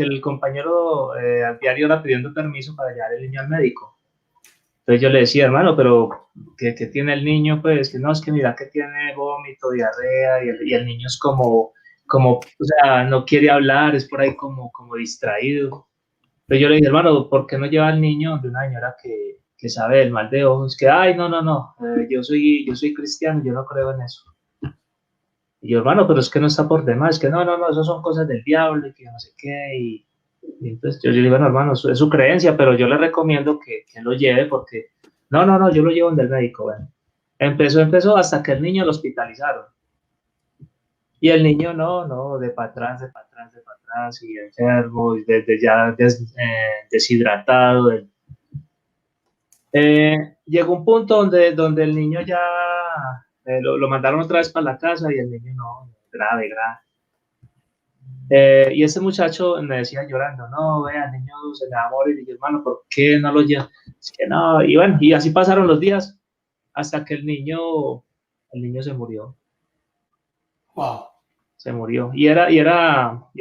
el compañero al diario era pidiendo permiso para llevar el niño al médico. Entonces yo le decía, hermano, pero ¿qué tiene el niño? Pues que no, es que mira que tiene vómito, diarrea y el niño es como, o sea, no quiere hablar, es por ahí como distraído. Pero yo le dije, hermano, ¿por qué no lleva al niño de una señora que sabe del mal de ojos? Que, ay, no, yo soy cristiano, yo no creo en eso. Y yo, hermano, pero es que no está por demás, es que no, eso son cosas del diablo y que no sé qué. Y entonces yo le digo, bueno, hermano, es su creencia, pero yo le recomiendo que lo lleve porque, no, yo lo llevo en el médico. Bueno, empezó hasta que el niño lo hospitalizaron. Y el niño no, de para atrás, y enfermo, y deshidratado. Llegó un punto donde el niño ya lo mandaron otra vez para la casa y el niño no, grave. Y ese muchacho me decía llorando, no, vea, el niño se me va a morir. Y yo, hermano, ¿por qué no lo lleva? Es que no, y bueno, y así pasaron los días hasta que el niño se murió. Wow. Se murió. Y era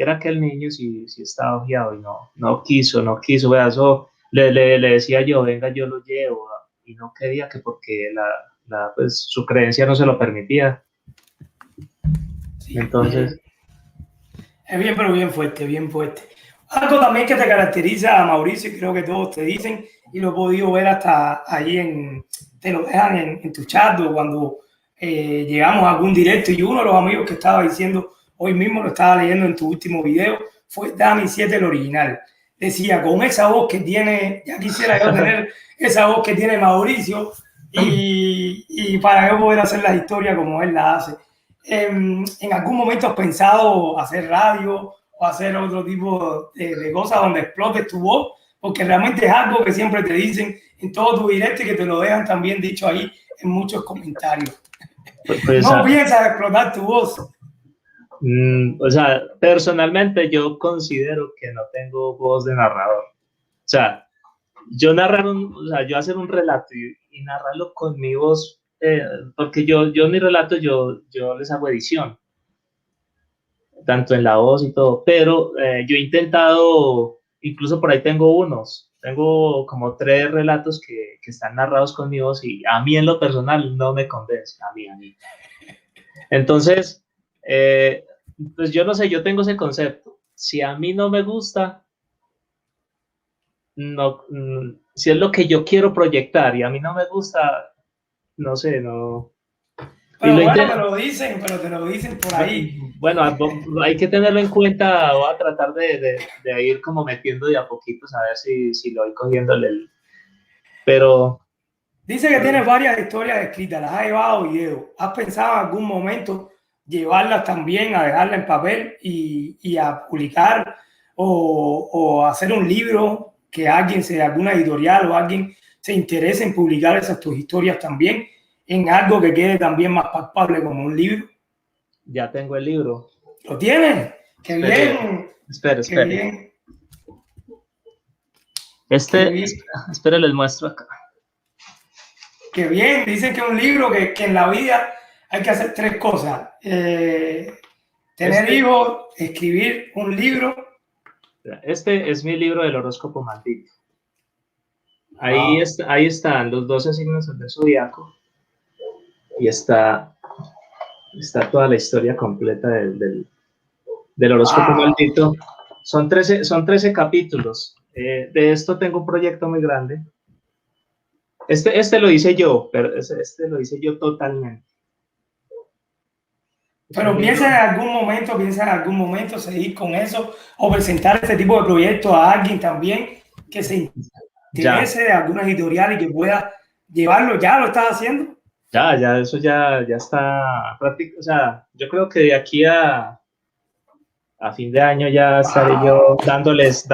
aquel niño si estaba ojeado y no quiso, vea, eso le decía yo, venga, yo lo llevo, y no quería que porque pues, su creencia no se lo permitía. Sí, entonces... Es bien, pero bien fuerte. Algo también que te caracteriza a Mauricio, y creo que todos te dicen, y lo he podido ver hasta ahí te lo dejan en tu chat o cuando llegamos a algún directo, y uno de los amigos que estaba diciendo, hoy mismo lo estaba leyendo en tu último video, fue Dani7 el original. Decía, con esa voz que tiene, ya quisiera yo tener esa voz que tiene Mauricio y para yo poder hacer la historia como él la hace. ¿En algún momento has pensado hacer radio o hacer otro tipo de cosas donde explotes tu voz? Porque realmente es algo que siempre te dicen en todo tu directo y que te lo dejan también dicho ahí en muchos comentarios. Pues, ¿no piensas explotar tu voz? O sea, personalmente yo considero que no tengo voz de narrador. O sea, yo hacer un relato y narrarlo con mi voz porque yo en mi relato yo les hago edición, tanto en la voz y todo, pero yo he intentado, incluso por ahí tengo como 3 relatos que están narrados con mi voz y a mí en lo personal no me convence, a mí. Entonces, pues yo no sé, yo tengo ese concepto. Si a mí no me gusta, no, si es lo que yo quiero proyectar y a mí no me gusta, no sé, no. Y Pero lo bueno, intento. pero te lo dicen por ahí. Bueno, hay que tenerlo en cuenta. Voy a tratar de ir como metiendo de a poquitos a ver si lo voy cogiéndole pero, Dice que tienes varias historias escritas, las has llevado a video. ¿Has pensado en algún momento llevarlas también, a dejarlas en papel y a publicar o hacer un libro que alguna editorial o alguien se interese en publicar esas tus historias también en algo que quede también más palpable como un libro? ya tengo el libro. ¿Lo tienes? ¡Qué Espere, bien! ¡Qué espere. bien! ¡Qué bien! Espere, les muestro acá. ¡Qué bien! Dicen que es un libro que en la vida hay que hacer 3 cosas. Tener hijos, escribir un libro. Este es mi libro del horóscopo maldito. Wow. Ahí están los 12 signos del zodiaco y está toda la historia completa del horóscopo maldito. Son 13 capítulos. De esto tengo un proyecto muy grande. Este lo hice yo, pero este lo hice yo totalmente. Pero piensa en algún momento seguir con eso o presentar este tipo de proyectos a alguien también que se interese de alguna editorial y que pueda llevarlo. ¿Ya lo estás haciendo? Ya, eso ya está práctico. O sea, yo creo que de aquí a fin de año ya estaré yo dándoles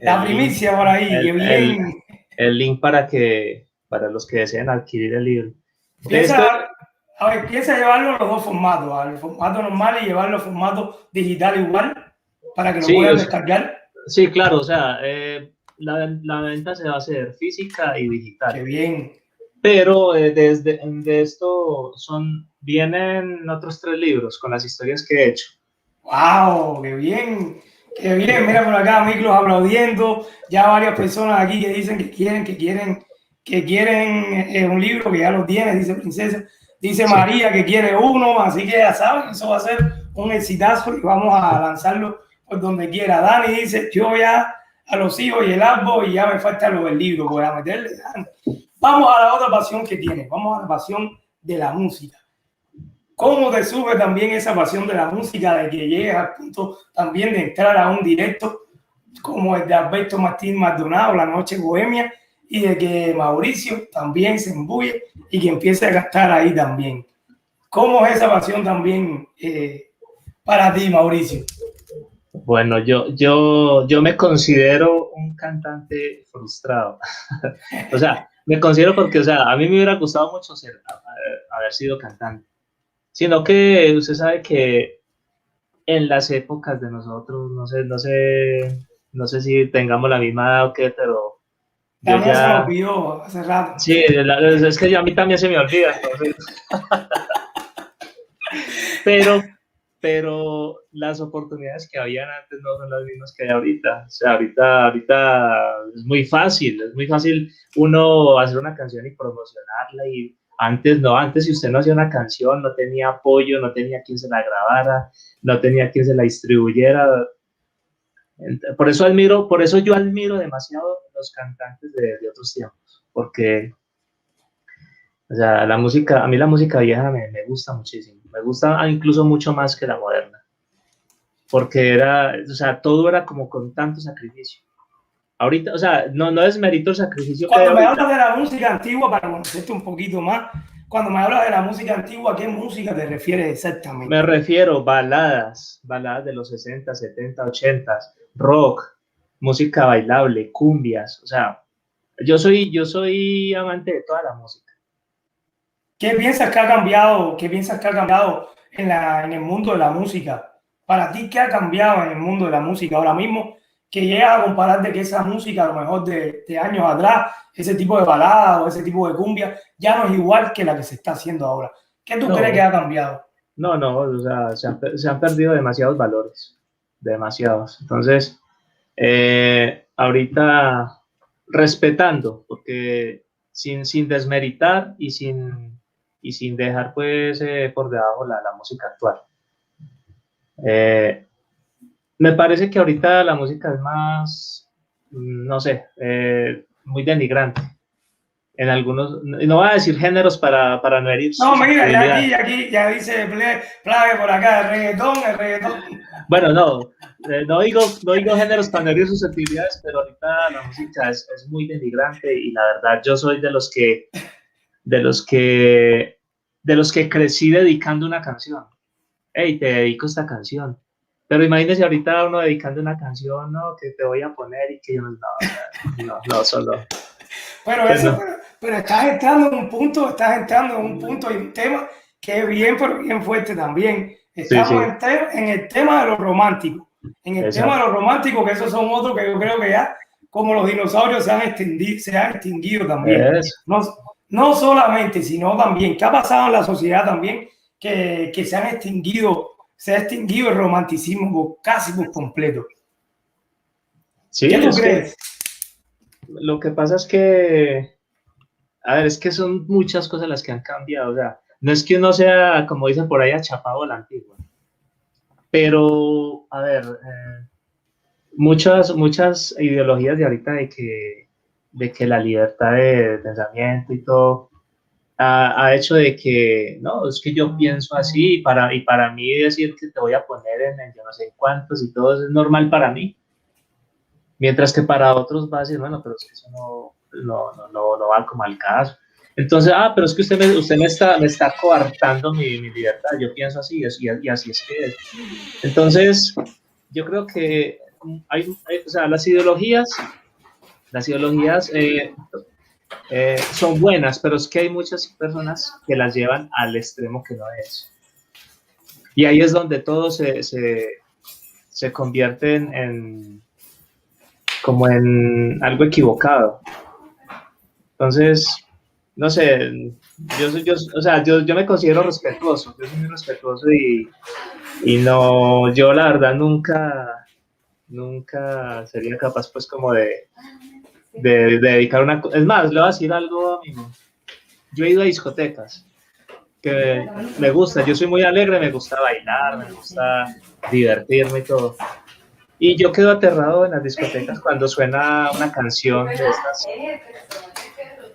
la primicia por ahí, qué bien. el link para los que deseen adquirir el libro. Piensa llevarlo a los 2 formatos, al formato normal y llevarlo al formato digital igual, para que lo puedan descargar. Sí, claro, o sea, la venta se va a hacer física y digital. Qué bien. Pero de esto vienen otros 3 libros con las historias que he hecho. ¡Wow! ¡Qué bien! ¡Qué bien! Mira por acá, Miklos aplaudiendo. Ya varias personas aquí que dicen que quieren un libro, que ya lo tiene, dice Princesa. Dice María que quiere uno, así que ya saben, eso va a ser un exitazo y vamos a lanzarlo por donde quiera. Dani dice, yo ya a los hijos y el árbol y ya me falta lo del libro, voy a meterle. Vamos a la otra pasión que tiene, vamos a la pasión de la música. ¿Cómo te sube también esa pasión de la música, de que llegues al punto también de entrar a un directo como el de Alberto Martín Maldonado, La Noche Bohemia, y de que Mauricio también se embulle y que empiece a cantar ahí también? ¿Cómo es esa pasión también para ti, Mauricio? Bueno, yo me considero un cantante frustrado. O sea, me considero porque, o sea, a mí me hubiera gustado mucho haber sido cantante. Sino que usted sabe que en las épocas de nosotros, no sé si tengamos la misma edad o qué, pero también se me olvidó hace rato. Sí, es que a mí también se me olvida, entonces. pero las oportunidades que habían antes no son las mismas que hay ahorita. O sea, ahorita es muy fácil uno hacer una canción y promocionarla y antes no, antes si usted no hacía una canción, no tenía apoyo, no tenía quien se la grabara, no tenía quien se la distribuyera. Por eso yo admiro demasiado los cantantes de otros tiempos, porque, o sea, a mí la música vieja me gusta muchísimo, me gusta incluso mucho más que la moderna, porque o sea, todo era como con tanto sacrificio. Ahorita, o sea, no desmerito el sacrificio que hay Cuando me ahorita. hablas de la música antigua, para conocerte un poquito más, cuando me hablas de la música antigua, ¿a qué música te refieres exactamente? Me refiero baladas de los 60, 70, 80, rock, música bailable, cumbias, o sea, yo soy amante de toda la música. ¿Qué piensas que ha cambiado? ¿Qué piensas que ha cambiado en el mundo de la música? Para ti, ¿qué ha cambiado en el mundo de la música ahora mismo que llegas a comparar de que esa música, a lo mejor de años atrás, ese tipo de balada o ese tipo de cumbia, ya no es igual que la que se está haciendo ahora? ¿Qué tú crees que ha cambiado? No, o sea, se han perdido demasiados valores, demasiados. Entonces, ahorita respetando, porque sin desmeritar y sin dejar pues por debajo la música actual. Me parece que ahorita la música es más, no sé, muy denigrante. En algunos, no voy a decir géneros para no herir. No, mira, ya dice Plave por acá, el reggaetón. Bueno, no digo géneros para no herir susceptibilidades, pero ahorita la música es muy denigrante y la verdad yo soy de los que crecí dedicando una canción. Hey, te dedico esta canción. Pero imagínese ahorita uno dedicando una canción, ¿no? Que te voy a poner y que yo no, solo. Pero estás entrando en un punto y un tema que es bien, pero bien fuerte también. Estamos en el tema de los románticos. En el tema de los románticos, que esos son otros que yo creo que ya, como los dinosaurios, se han extinguido también. No solamente, sino también, ¿qué ha pasado en la sociedad también? Que se ha extinguido el romanticismo casi por completo. Sí, ¿qué tú crees? Lo que pasa es que, a ver, es que son muchas cosas las que han cambiado. O sea, no es que uno sea, como dicen por ahí, achapado a la antigua. Pero, a ver, muchas ideologías de ahorita de que la libertad de pensamiento y todo ha hecho de que, no, es que yo pienso así y para mí decir que te voy a poner en yo no sé cuántos y todo eso es normal para mí. Mientras que para otros va a decir, bueno, pero es que eso no va como al caso. Entonces, pero es que usted me está coartando mi libertad, yo pienso así y así es que es. Entonces, yo creo que o sea, las ideologías son buenas, pero es que hay muchas personas que las llevan al extremo que no es. Y ahí es donde todo se convierte en como en algo equivocado. Entonces, no sé, yo me considero respetuoso, yo soy muy respetuoso y no, yo la verdad nunca sería capaz pues como de dedicar una... Es más, le voy a decir algo, amigo. Yo he ido a discotecas que me gusta, yo soy muy alegre, me gusta bailar, me gusta divertirme y todo. Y yo quedo aterrado en las discotecas cuando suena una canción de estas.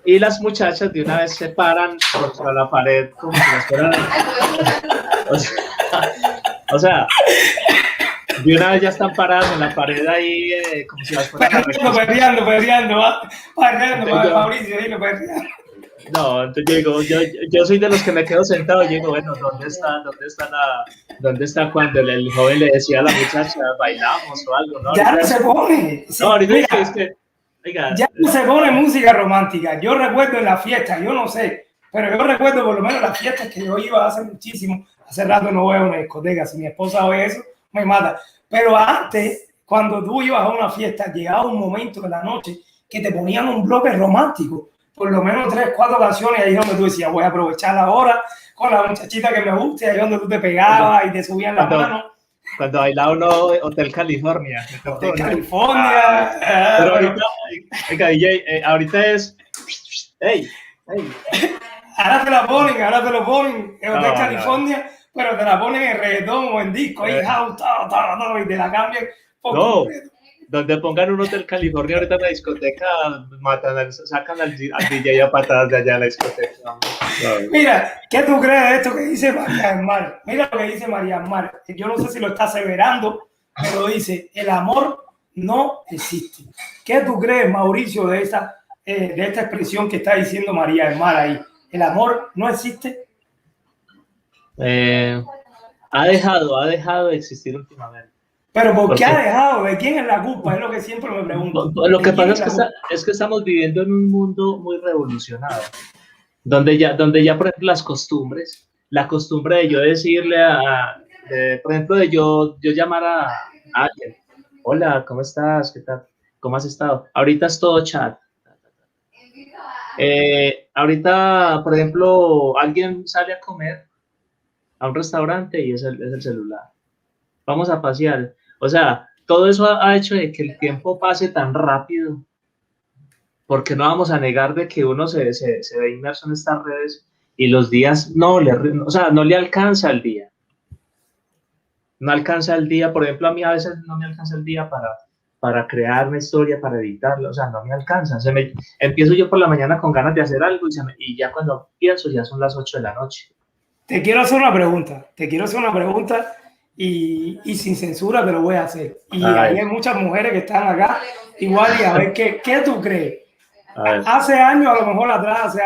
Y las muchachas de una vez se paran contra la pared como si las fueran... O sea, de una vez ya están paradas en la pared ahí como si las fueran perreando, Mauricio, perreando. No, entonces yo digo, yo soy de los que me quedo sentado y digo, bueno, ¿dónde está cuando el joven le decía a la muchacha, bailamos o algo? ¿No? Ya no se pone. No, ahorita es que, oiga, ya no se pone música romántica. Yo recuerdo en la fiesta, yo no sé, pero yo recuerdo por lo menos las fiestas que yo iba hace muchísimo. Hace rato no voy a una discoteca. Si mi esposa ve eso, me mata. Pero antes, cuando tú ibas a una fiesta, llegaba un momento de la noche que te ponían un bloque romántico. Por lo menos 3, 4 canciones, ahí donde tú decías, voy a aprovechar la hora con la muchachita que me guste, ahí donde tú te pegabas y te subían las manos. Cuando bailaba uno Hotel California. Hotel California. Pero ahorita, oiga, DJ, ahorita es... Hey. Ahora te lo ponen en Hotel California, pero te la ponen en reggaetón o en disco, ahí house, y te la cambian. No. Donde pongan un Hotel California ahorita en la discoteca, sacan al DJ a patadas de allá a la discoteca. No. Mira, ¿qué tú crees de esto que dice María del Mar? Mira lo que dice María del Mar. Yo no sé si lo está aseverando, pero dice, el amor no existe. ¿Qué tú crees, Mauricio, de esta expresión que está diciendo María del Mar ahí? ¿El amor no existe? Ha dejado de existir últimamente. ¿Pero por qué ha dejado? ¿De quién es la culpa? Es lo que siempre me pregunto. Lo que pasa es que estamos viviendo en un mundo muy revolucionado, donde ya por ejemplo, las costumbres, la costumbre de yo decirle por ejemplo, de yo llamar a alguien, hola, ¿cómo estás? ¿Qué tal? ¿Cómo has estado? Ahorita es todo chat. Ahorita, por ejemplo, alguien sale a comer a un restaurante y es el celular. Vamos a pasear. O sea, todo eso ha hecho de que el tiempo pase tan rápido, porque no vamos a negar de que uno se ve inmerso en estas redes y los días o sea, no le alcanza el día. No alcanza el día, por ejemplo, a mí a veces no me alcanza el día para crear una historia, para editarla, o sea, no me alcanza. Empiezo yo por la mañana con ganas de hacer algo y ya cuando pienso ya son las 8 de la noche. Te quiero hacer una pregunta, y sin censura te lo voy a hacer. Y ahí hay muchas mujeres que están acá igual y a ver qué tú crees. Hace años atrás,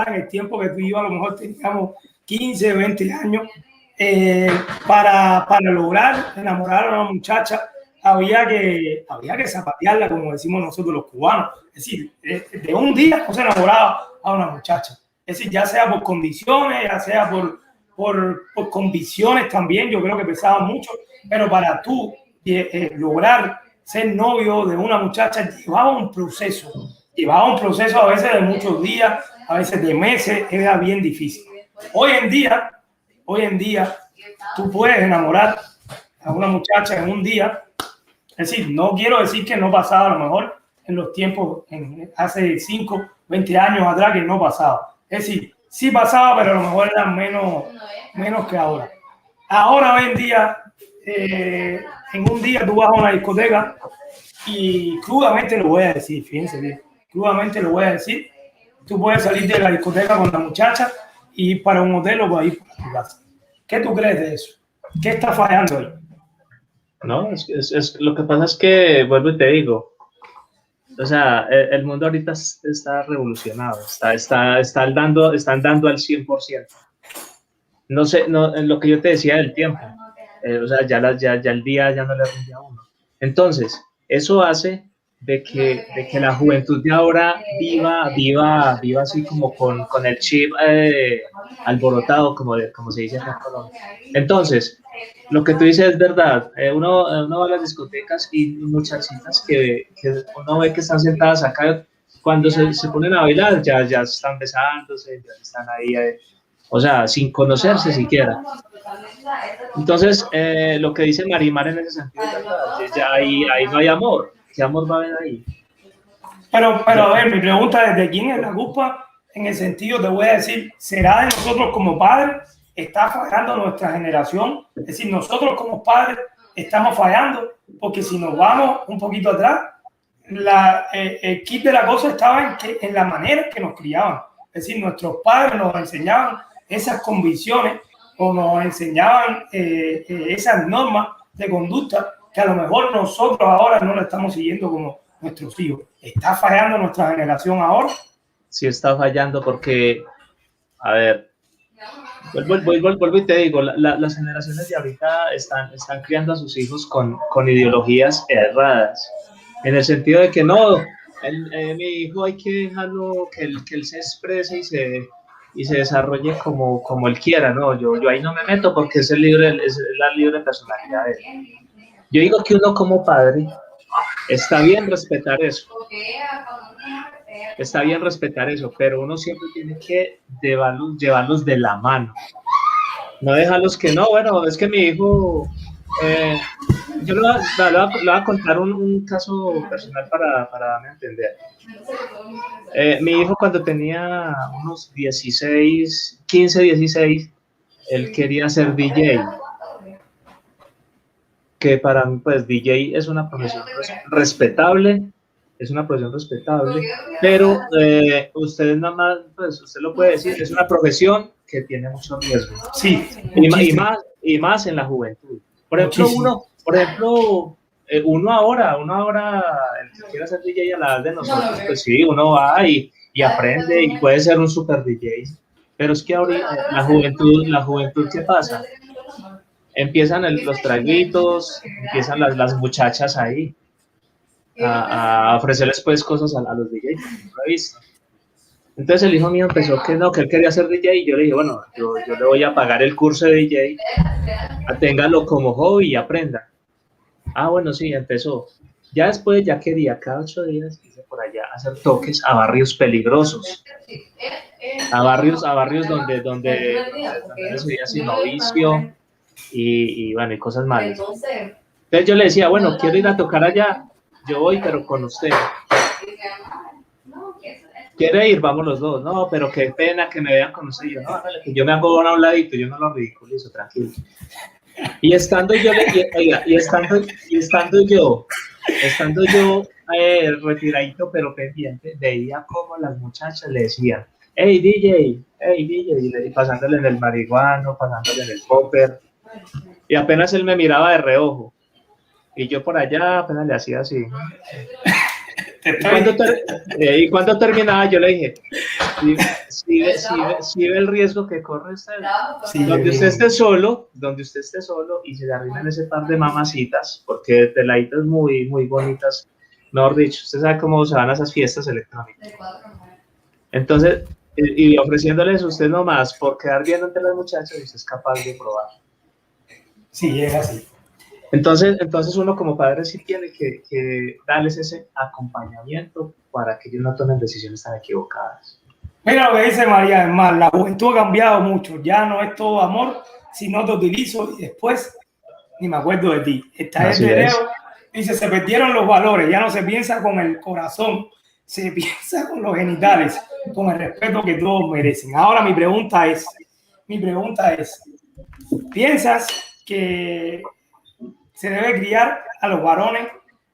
en el tiempo que tú y yo a lo mejor teníamos 15, 20 años, para lograr enamorar a una muchacha había que zapatearla, como decimos nosotros los cubanos. Es decir, de un día no se enamoraba a una muchacha. Es decir, ya sea por condiciones, ya sea por convicciones también, yo creo que pesaba mucho, pero para tú lograr ser novio de una muchacha llevaba un proceso a veces de muchos días, a veces de meses, era bien difícil. Hoy en día, tú puedes enamorar a una muchacha en un día. Es decir, no quiero decir que no pasaba, a lo mejor en los tiempos, hace 5, 20 años atrás, que no pasaba. Es decir, sí pasaba, pero a lo mejor era menos que ahora. Ahora, hoy en día, en un día tú vas a una discoteca y crudamente lo voy a decir, fíjense bien, crudamente lo voy a decir, tú puedes salir de la discoteca con la muchacha y ir para un hotel o para ir para tu casa. ¿Qué tú crees de eso? ¿Qué está fallando ahí? No, lo que pasa es que, vuelvo y te digo, o sea, el mundo ahorita está revolucionado, están dando al 100%. No sé, no, en lo que yo te decía del tiempo, o sea, ya el día ya no le rinde a uno. Entonces, eso hace de que la juventud de ahora viva así como con el chip alborotado, como se dice acá en Colombia. Entonces, lo que tú dices es verdad. Uno va a las discotecas y muchachitas que uno ve que están sentadas acá, cuando se ponen a bailar, ya están besándose, ya están ahí, o sea, sin conocerse siquiera. Entonces, lo que dice Marimar en ese sentido es verdad. Ya ahí no hay amor. ¿Qué amor va a haber ahí? Pero a ver, mi pregunta es: ¿de quién es la culpa? En el sentido, te voy a decir, ¿será de nosotros como padres? ¿Está fallando nuestra generación? Es decir, nosotros como padres estamos fallando, porque si nos vamos un poquito atrás, el kit de la cosa estaba en la manera que nos criaban. Es decir, nuestros padres nos enseñaban esas convicciones o nos enseñaban esas normas de conducta que a lo mejor nosotros ahora no la estamos siguiendo como nuestros hijos. ¿Está fallando nuestra generación ahora? Sí, está fallando porque, a ver, vuelvo y te digo, las generaciones de ahorita están criando a sus hijos con ideologías erradas, en el sentido de que no, mi hijo hay que dejarlo que él se exprese y se desarrolle como él quiera, ¿no? Yo ahí no me meto porque es la libre personalidad de él. Yo digo que uno como padre está bien respetar eso. Está bien respetar eso, pero uno siempre tiene que llevarlos de la mano. No dejarlos que no, bueno, es que mi hijo... yo le voy a contar un caso personal para darme a entender. Mi hijo cuando tenía unos 15, 16, él quería ser DJ. Que para mí, pues, DJ es una profesión respetable, pero usted nada más, pues, usted lo puede decir, es una profesión que tiene mucho riesgo. Sí, y más en la juventud. Por ejemplo, uno ahora, el que quiera ser DJ a la edad de nosotros, pues sí, uno va y aprende y puede ser un super DJ, pero es que ahorita la juventud, ¿qué pasa? Empiezan los traguitos, empiezan las muchachas ahí a ofrecerles pues cosas a los DJs, no he visto. Entonces el hijo mío empezó que él quería ser DJ y yo le dije, bueno, yo le voy a pagar el curso de DJ, téngalo como hobby y aprenda. Ah, bueno, sí, empezó. Ya después ya quería cada 8 días irse por allá a hacer toques a barrios peligrosos, a barrios donde recibía sin novicio y bueno, y cosas malas. Entonces yo le decía, bueno, quiero ir a tocar allá, yo voy, pero con usted. ¿Quiere ir? Vamos los dos. No, pero qué pena que me vean con usted. Yo, no, dale, que yo me hago a un ladito, yo no lo ridiculizo, tranquilo. Y estando yo, oiga, estando yo retiradito pero pendiente, veía como las muchachas le decían, hey DJ, y pasándole en el marihuano, pasándole en el popper, y apenas él me miraba de reojo, y yo por allá apenas le hacía así. Y cuando terminaba yo le dije, si ve el riesgo que corre usted, Sí, donde usted esté solo y se le arrimen ese par de mamacitas, porque peladitas muy, muy bonitas, mejor dicho, usted sabe cómo se van a esas fiestas electrónicas. Entonces, y ofreciéndoles usted nomás por quedar viendo entre las muchachas, usted es capaz de probar. Sí, es así. Entonces uno como padre sí tiene que darles ese acompañamiento para que ellos no tomen decisiones tan equivocadas. Mira lo que dice María, además, la juventud ha cambiado mucho, ya no es todo amor, sino te utilizo y después ni me acuerdo de ti. Esta es de Leo, dice, se perdieron los valores, ya no se piensa con el corazón, se piensa con los genitales, con el respeto que todos merecen. Ahora mi pregunta es, ¿piensas que se debe criar a los varones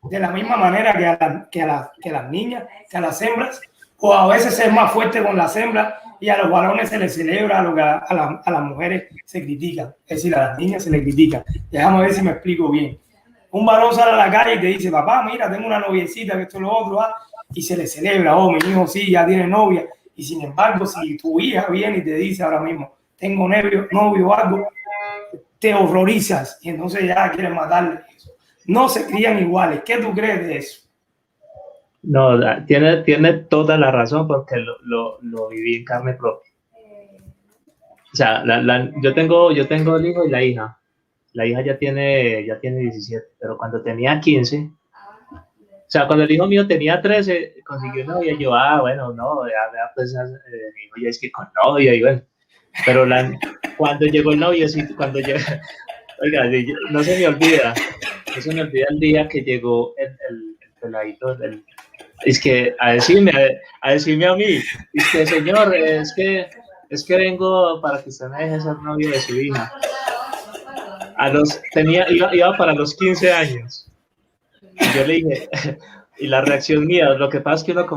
de la misma manera que a las niñas, que a las hembras? O a veces es más fuerte con las hembras y a los varones se les celebra, a las mujeres se critica, es decir, a las niñas se les critica. Déjame ver si me explico bien. Un varón sale a la calle y te dice, papá, mira, tengo una noviecita, que esto es lo otro, y se le celebra, oh, mi hijo sí, ya tiene novia. Y sin embargo, si tu hija viene y te dice ahora mismo, tengo novio o algo, te horrorizas y entonces ya quieres matarle. No se crían iguales. ¿Qué tú crees de eso? No, tiene toda la razón porque lo viví en carne propia. O sea, yo tengo el hijo y la hija. La hija ya tiene 17, pero cuando tenía 15, o sea, cuando el hijo mío tenía 13, consiguió novia. Yo, bueno, no, ya pues mi hijo ya es que con novia, y bueno. Pero cuando llegó el novio, sí, oiga, no se me olvida el día que llegó el peladito, es que a decirme a mí, es que señor, es que vengo para que usted me deje ser novio de su hija. Iba para los 15 años. Y yo le dije, y la reacción mía, lo que pasa es que uno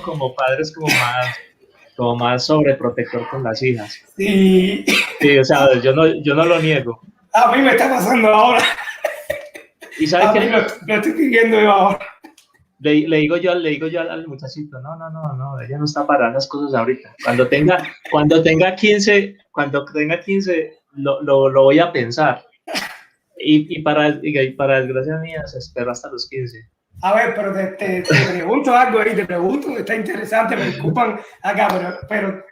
como padre es como más sobreprotector con las hijas. Sí. Sí, o sea, yo no lo niego. A mí me está pasando ahora. ¿Y sabe qué? Lo estoy viviendo yo ahora. Le digo yo al muchachito, no, ella no está para las cosas ahorita. Cuando tenga 15, lo voy a pensar. Y para desgracia mía, se esperó hasta los 15. A ver, pero te pregunto algo ahí, está interesante, me disculpan acá, pero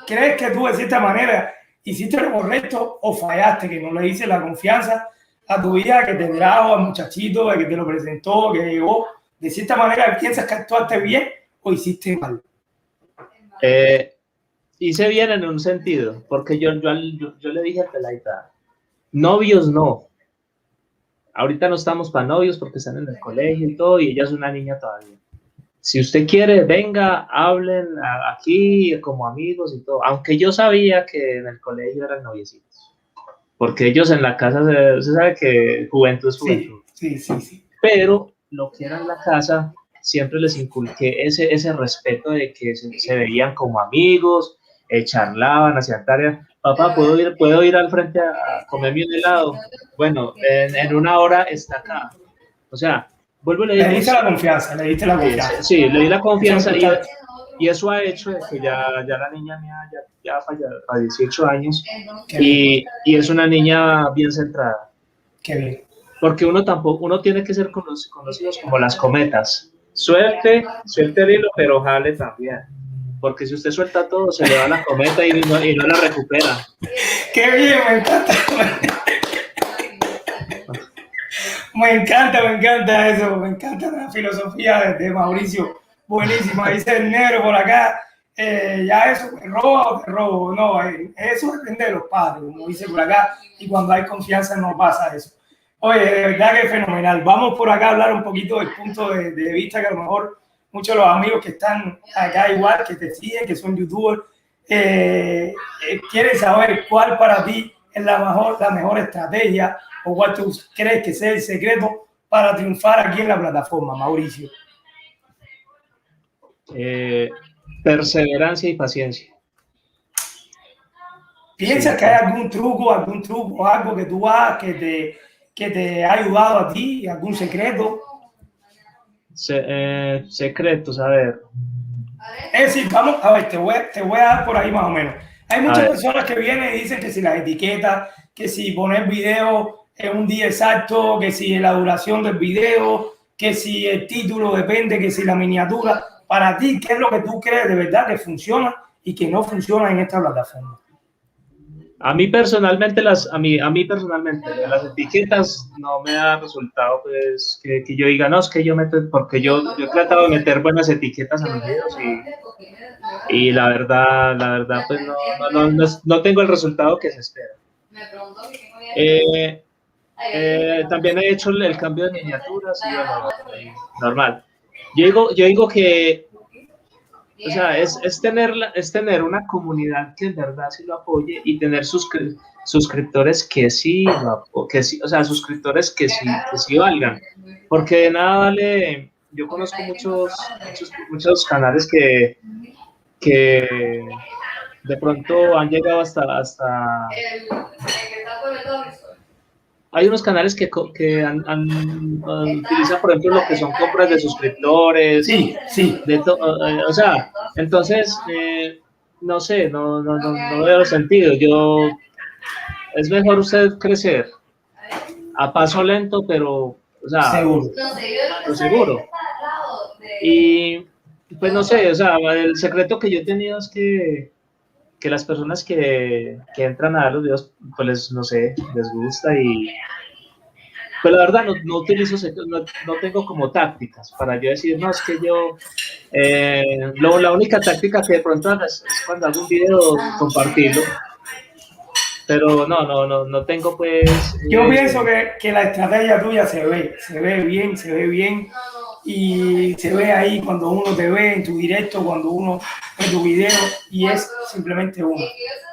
¿crees que tú de cierta manera hiciste lo correcto o fallaste, que no le hice la confianza a tu hija que te trajo al muchachito, que te lo presentó, que llegó? ¿De cierta manera piensas que actuaste bien o hiciste mal? Hice bien en un sentido, porque yo le dije a Pelaita, novios no. Ahorita no estamos para novios porque están en el colegio y todo, y ella es una niña todavía. Si usted quiere, venga, hablen aquí como amigos y todo. Aunque yo sabía que en el colegio eran noviecitos. Porque ellos en la casa, se sabe que juventud es juventud. Sí. Pero lo que era en la casa, siempre les inculqué ese respeto de que se veían como amigos, charlaban, hacían tareas. Papá, ¿puedo ir al frente a comerme un helado? Bueno, en una hora está acá. O sea, vuelvo y le digo. Le diste la confianza. Sí, le di la confianza y eso ha hecho que ya la niña mía ya a 18 años y es una niña bien centrada. Qué bien. Porque uno tiene que ser conocidos como las cometas. Suelte el hilo, pero jale también. Porque si usted suelta todo, se le va la cometa y no la recupera. Qué bien, me encanta. Me encanta eso, me encanta la filosofía de Mauricio, buenísima. Dice el negro por acá, ya eso, ¿te roba o te robo? No, eso depende de los padres, como dice por acá, y cuando hay confianza no pasa eso. Oye, de verdad que es fenomenal. Vamos por acá a hablar un poquito del punto de vista que a lo mejor muchos de los amigos que están acá igual, que te siguen, que son youtubers, quieren saber cuál para ti es la mejor estrategia o cuál tú crees que sea el secreto para triunfar aquí en la plataforma, Mauricio. Perseverancia y paciencia. ¿Piensas Sí, que hay algún truco, algo que tú hagas que te ha ayudado a ti, algún secreto? secretos, a ver. Es decir, vamos a ver, te voy a dar por ahí más o menos. Hay muchas personas que vienen y dicen que si las etiquetas, que si poner video en un día exacto, que si la duración del video, que si el título depende, que si la miniatura. Para ti, ¿qué es lo que tú crees de verdad que funciona y que no funciona en esta plataforma? A mí personalmente las etiquetas no me da resultado, pues que yo diga, no, es que yo meto, porque yo he tratado de meter buenas etiquetas a mis videos y la verdad, pues no tengo el resultado que se espera. También he hecho el cambio de miniaturas y bueno, normal. Yo digo que, o sea, es tener una comunidad que en verdad sí lo apoye y tener suscriptores que sí, o sea, suscriptores que sí valgan. Porque de nada vale, yo conozco muchos canales que de pronto han llegado hasta hay unos canales que utilizan, por ejemplo, lo que son compras de suscriptores. Sí. O sea, entonces, no sé, no veo sentido. Es mejor usted crecer a paso lento, pero, o sea, seguro. Y, pues, no sé, o sea, el secreto que yo he tenido es que las personas que entran a ver los videos, pues no sé, les gusta y pues la verdad no utilizo, no tengo como tácticas para yo decir, no, es que yo, la única táctica que de pronto hago es cuando hago un video compartirlo, pero no tengo pues... Yo pienso que la estrategia tuya se ve bien y se ve ahí cuando uno te ve en tu directo, cuando uno ve tu video y es simplemente uno.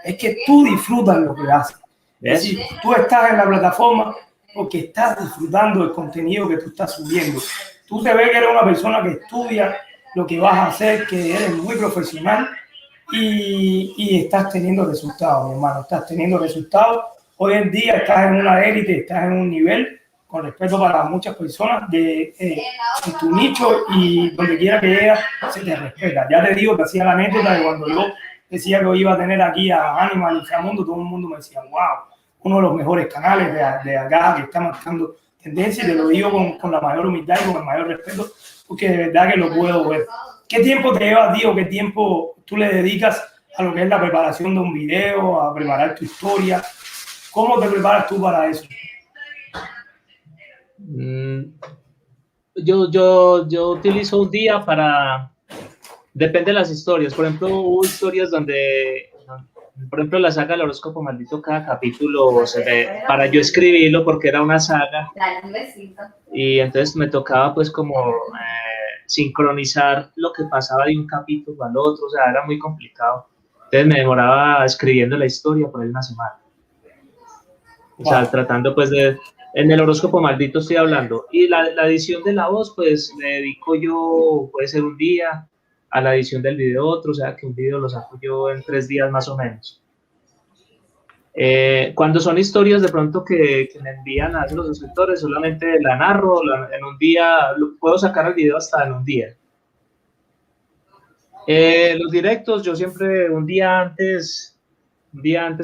Es que tú disfrutas lo que haces. Es decir, tú estás en la plataforma porque estás disfrutando del contenido que tú estás subiendo. Tú te ves que eres una persona que estudia lo que vas a hacer, que eres muy profesional y estás teniendo resultados, mi hermano, estás teniendo resultados. Hoy en día estás en una élite, estás en un nivel, con respeto para muchas personas, en tu nicho y donde quiera que llegas, se te respeta. Ya te digo, te hacía la anécdota de cuando yo decía que iba a tener aquí a Animal Inframundo, todo el mundo me decía, wow, uno de los mejores canales de acá que está marcando tendencia, y te lo digo con la mayor humildad y con el mayor respeto, porque de verdad que lo puedo ver. ¿Qué tiempo te lleva, tío? ¿Qué tiempo tú le dedicas a lo que es la preparación de un video, a preparar tu historia? ¿Cómo te preparas tú para eso? Yo utilizo un día depende de las historias. Por ejemplo, hubo historias donde, por ejemplo, la saga del horóscopo maldito, cada capítulo para yo escribirlo porque era una saga y entonces me tocaba pues como sincronizar lo que pasaba de un capítulo al otro, o sea, era muy complicado. Entonces me demoraba escribiendo la historia por ahí una semana. O sea, tratando pues en el horóscopo maldito estoy hablando. Y la edición de la voz, pues le dedico yo, puede ser un día, a la edición del video otro, o sea que un video lo saco yo en 3 días más o menos. Cuando son historias de pronto que me envían a los suscriptores, solamente la narro en un día, puedo sacar el video hasta en un día. Los directos, yo siempre un día antes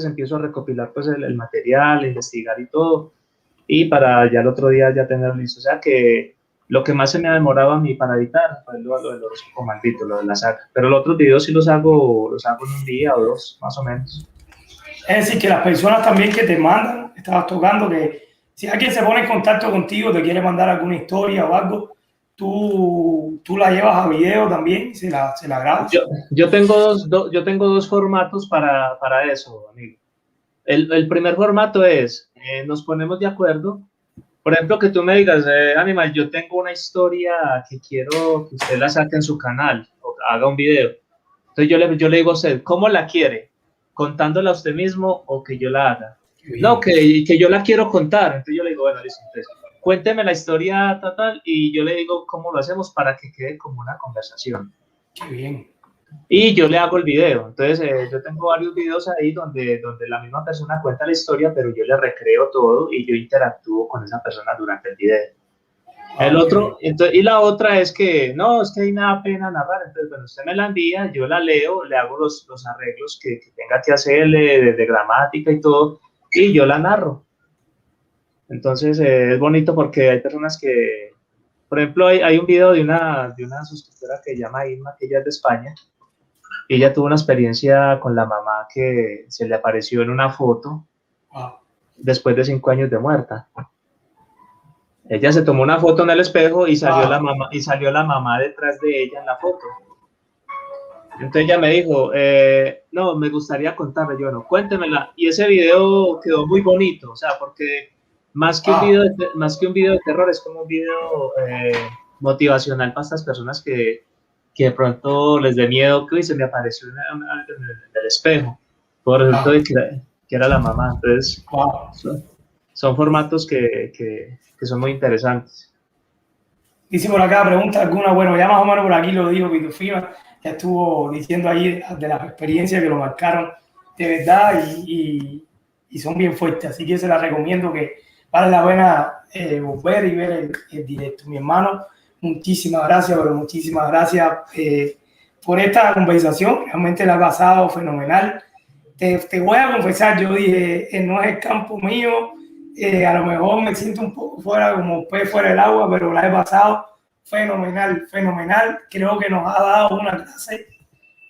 empiezo a recopilar pues el material, a investigar y todo, y para ya el otro día ya tener listo. O sea que lo que más se me ha demorado a mí para editar fue lo del horóscopo maldito, lo de la saga. Pero los otros videos sí los hago en un día o 2, más o menos. Es decir, que las personas también que te mandan, estabas tocando, que Si alguien se pone en contacto contigo, te quiere mandar alguna historia o algo, tú la llevas a video también, se la grabas. Yo tengo dos formatos para eso, amigo. El primer formato es, nos ponemos de acuerdo. Por ejemplo, que tú me digas, Animal, yo tengo una historia que quiero que usted la saque en su canal o haga un video. Entonces yo le digo a usted, ¿cómo la quiere? ¿Contándola a usted mismo o que yo la haga? No, que yo la quiero contar. Entonces yo le digo, bueno, listo, entonces, cuénteme la historia total y yo le digo cómo lo hacemos para que quede como una conversación. Qué bien. Y yo le hago el video. Entonces, yo tengo varios videos ahí donde la misma persona cuenta la historia, pero yo le recreo todo y yo interactúo con esa persona durante el video. El otro, entonces, y la otra es que, no, es que ahí me da pena narrar. Entonces, bueno, usted me la envía, yo la leo, le hago los arreglos que tenga que hacerle de gramática y todo, y yo la narro. Entonces, es bonito porque hay personas que, por ejemplo, hay un video de una suscriptora que se llama Irma, que ella es de España. Ella tuvo una experiencia con la mamá que se le apareció en una foto después de 5 años de muerta. Ella se tomó una foto en el espejo y salió la mamá detrás de ella en la foto. Entonces ella me dijo, no, me gustaría contarle. Yo, no, cuéntemela. Y ese video quedó muy bonito, o sea, porque más que un video de terror, es como un video motivacional para estas personas que de pronto les dé miedo que se me apareció en el espejo. Por resultó de que era la mamá. Entonces, son formatos que son muy interesantes. Dice por acá, pregunta alguna, bueno, ya más o menos por aquí lo dijo Pitufina, ya estuvo diciendo ahí de las experiencias que lo marcaron de verdad y son bien fuertes, así que se las recomiendo, que vale la pena volver y ver el directo. Mi hermano, muchísimas gracias, pero muchísimas gracias por esta conversación, realmente la ha pasado fenomenal. Te voy a confesar, yo dije, no es el campo mío, a lo mejor me siento un poco fuera, como pez fuera del agua, pero la he pasado fenomenal, fenomenal. Creo que nos ha dado una clase,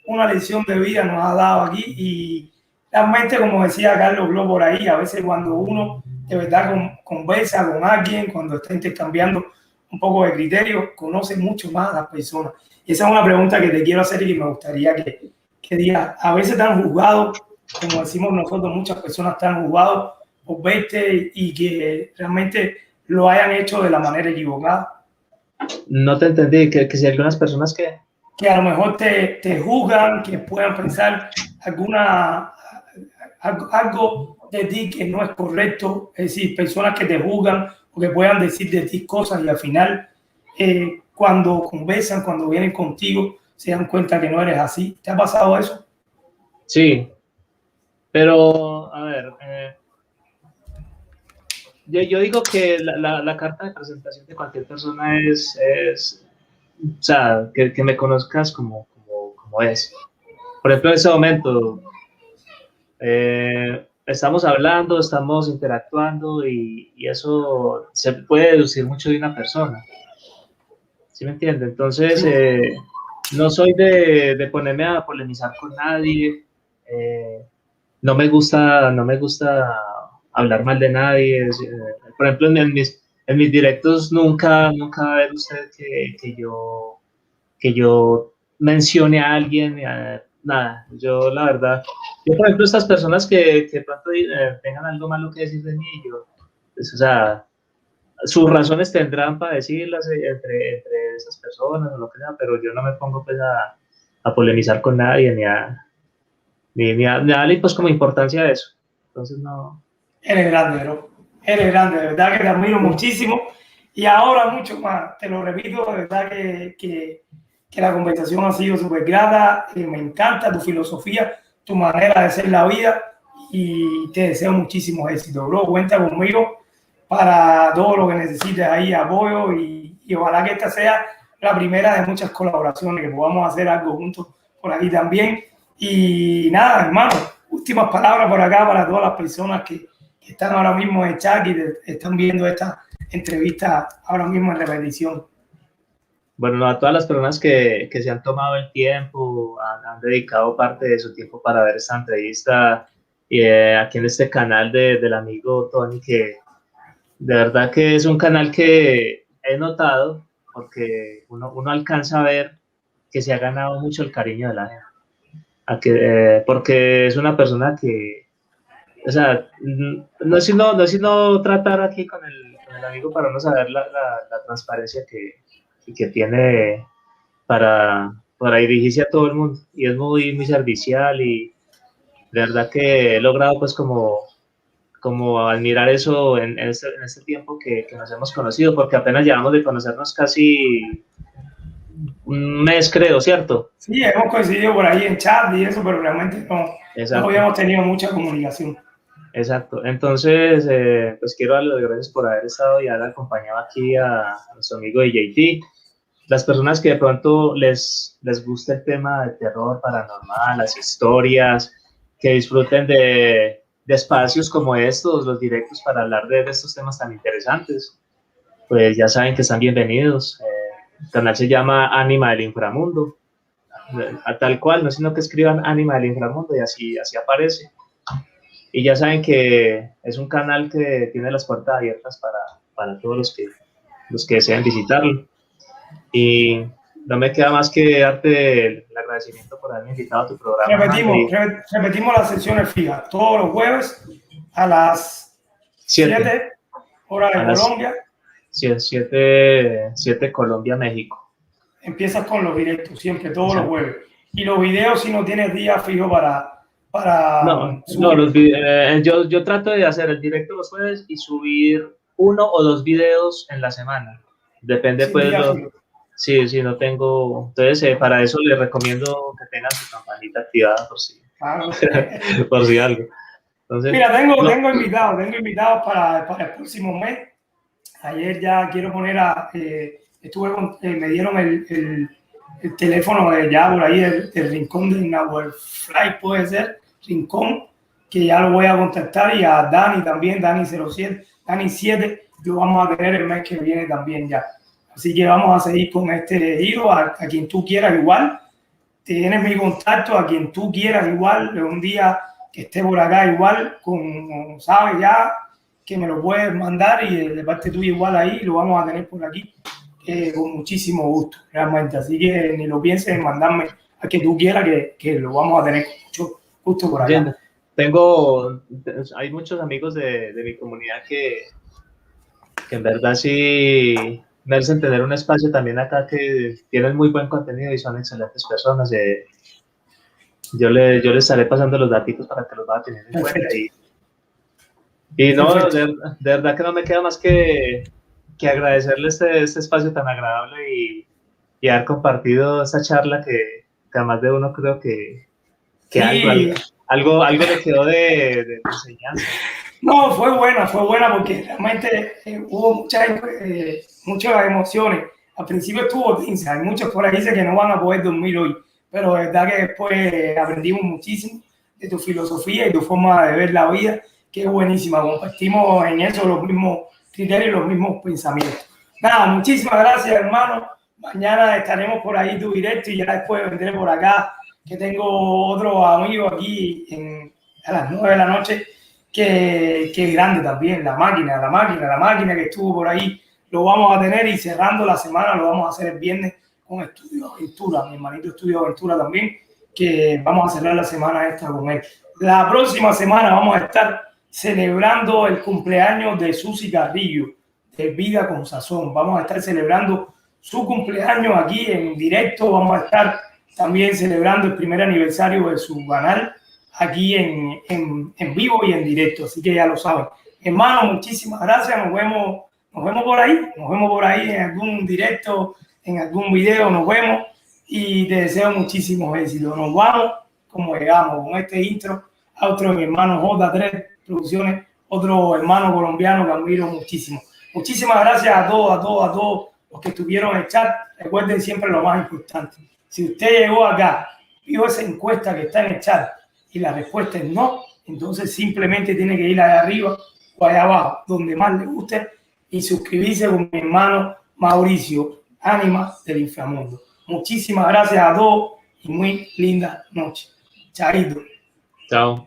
una lección de vida nos ha dado aquí y realmente, como decía Carlos Glo por ahí, a veces cuando uno de verdad conversa con alguien, cuando está intercambiando un poco de criterio, conoce mucho más a las personas. Y esa es una pregunta que te quiero hacer y que me gustaría que digas. A veces te han juzgado, como decimos nosotros, muchas personas te han juzgado por verte y que realmente lo hayan hecho de la manera equivocada. No te entendí, que si algunas personas que a lo mejor te juzgan, que puedan pensar algo de ti que no es correcto, es decir, personas que te juzgan o que puedan decir de ti cosas y al final cuando conversan, cuando vienen contigo, se dan cuenta que no eres así. ¿Te ha pasado eso? Sí, pero a ver, yo digo que la carta de presentación de cualquier persona es o sea, que me conozcas como es. Por ejemplo, en ese momento estamos hablando, estamos interactuando y eso se puede deducir mucho de una persona. ¿Sí me entiende? Entonces, no soy de ponerme a polemizar con nadie. No me gusta hablar mal de nadie. Por ejemplo, en mis directos nunca va a ver usted que yo mencione a alguien, nada. Yo, la verdad, por ejemplo, estas personas que de pronto tengan algo malo que decir de mí, pues, o sea, sus razones tendrán para decirlas entre esas personas o lo que sea, pero yo no me pongo pues a polemizar con nadie ni a darle pues como importancia a eso. Entonces no. Eres grande, bro. Eres grande, de verdad que te admiro muchísimo y ahora mucho más. Te lo repito, de verdad que la conversación ha sido súper grata. Me encanta tu filosofía, tu manera de hacer la vida y te deseo muchísimos éxitos, bro. Cuenta conmigo para todo lo que necesites ahí, apoyo y ojalá que esta sea la primera de muchas colaboraciones, que podamos hacer algo juntos por aquí también. Y nada, hermano, últimas palabras por acá para todas las personas que están ahora mismo en el chat y están viendo esta entrevista ahora mismo en repetición. Bueno, a todas las personas que se han tomado el tiempo, han dedicado parte de su tiempo para ver esta entrevista, aquí en este canal del amigo Tony, que de verdad que es un canal que he notado, porque uno alcanza a ver que se ha ganado mucho el cariño de la gente. Porque es una persona que, o sea, no es sino tratar aquí con el amigo para no saber la transparencia que tiene para dirigirse a todo el mundo. Y es muy servicial y de verdad que he logrado pues como admirar eso en este tiempo que nos hemos conocido, porque apenas llevamos de conocernos casi un mes, creo, ¿cierto? Sí, hemos coincidido por ahí en chat y eso, pero realmente no Exacto. habíamos tenido mucha comunicación. Exacto. Entonces, pues quiero darle las gracias por haber estado y haber acompañado aquí a nuestro amigo DJT. Las personas que de pronto les gusta el tema de terror paranormal, las historias, que disfruten de espacios como estos, los directos para hablar de estos temas tan interesantes, pues ya saben que están bienvenidos. El canal se llama Ánima del Inframundo, a tal cual, no es sino que escriban Ánima del Inframundo y así aparece. Y ya saben que es un canal que tiene las puertas abiertas para todos los que deseen visitarlo. Y no me queda más que darte el agradecimiento por haberme invitado a tu programa. Repetimos las sesiones fijas, todos los jueves a las 7 horas de Colombia. 7 Colombia, México. Empiezas con los directos, siempre, todos los jueves. Y los videos, si no tienes día fijo para no, yo trato de hacer el directo los jueves y subir 1 o 2 videos en la semana. Depende, sin pues, sí, no tengo. Entonces, para eso les recomiendo que tengan su campanita activada por si, por si algo. Entonces, mira, tengo invitados para el próximo mes. Ayer ya quiero poner me dieron el teléfono ya por ahí, el rincón de Fly, puede ser, rincón, que ya lo voy a contactar, y a Dani también, Dani 7, lo vamos a tener el mes que viene también ya. Así que vamos a seguir con este giro, a quien tú quieras igual, tienes mi contacto, a quien tú quieras igual, de un día que esté por acá igual, sabes ya, que me lo puedes mandar, y de parte tuya igual ahí, lo vamos a tener por aquí, con muchísimo gusto, realmente. Así que ni lo pienses en mandarme a que tú quieras, que lo vamos a tener con mucho gusto por acá. Hay muchos amigos de mi comunidad que en verdad sí merecen tener un espacio también acá, que tienen muy buen contenido y son excelentes personas. Yo les estaré pasando los datos para que los vayan a tener en cuenta. Y no, de verdad que no me queda más que agradecerle este espacio tan agradable y haber compartido esta charla que a más de uno creo que sí, algo le quedó de enseñanza. No, fue buena porque realmente hubo muchas emociones. Al principio estuvo tensa, hay muchos por ahí dicen que no van a poder dormir hoy, pero de verdad que después aprendimos muchísimo de tu filosofía y tu forma de ver la vida, que es buenísima. Compartimos en eso los mismos criterios, los mismos pensamientos. Nada, muchísimas gracias, hermano. Mañana estaremos por ahí tu directo y ya después vendré por acá, que tengo otro amigo aquí a las 9 de la noche, que es grande también, la máquina que estuvo por ahí, lo vamos a tener, y cerrando la semana lo vamos a hacer el viernes con Estudio Aventura, mi hermanito Estudio Aventura también, que vamos a cerrar la semana esta con él. La próxima semana vamos a estar celebrando el cumpleaños de Susi Carrillo, de Vida con Sazón. Vamos a estar celebrando su cumpleaños aquí en directo, vamos a estar también celebrando el primer aniversario de su canal, aquí en vivo y en directo, así que ya lo saben. Hermano, muchísimas gracias, nos vemos por ahí en algún directo, en algún video, nos vemos, y te deseo muchísimos éxitos. Nos vamos como llegamos, con este intro, outro de mi hermano J3 Producciones, otro hermano colombiano que admiro muchísimo. Muchísimas gracias a todos los que estuvieron en el chat. Recuerden siempre lo más importante: si usted llegó acá, vio esa encuesta que está en el chat y la respuesta es no, entonces simplemente tiene que ir allá arriba o allá abajo, donde más le guste, y suscribirse con mi hermano Mauricio, Ánima del Inframundo. Muchísimas gracias a todos y muy linda noche. Chaito. Chao.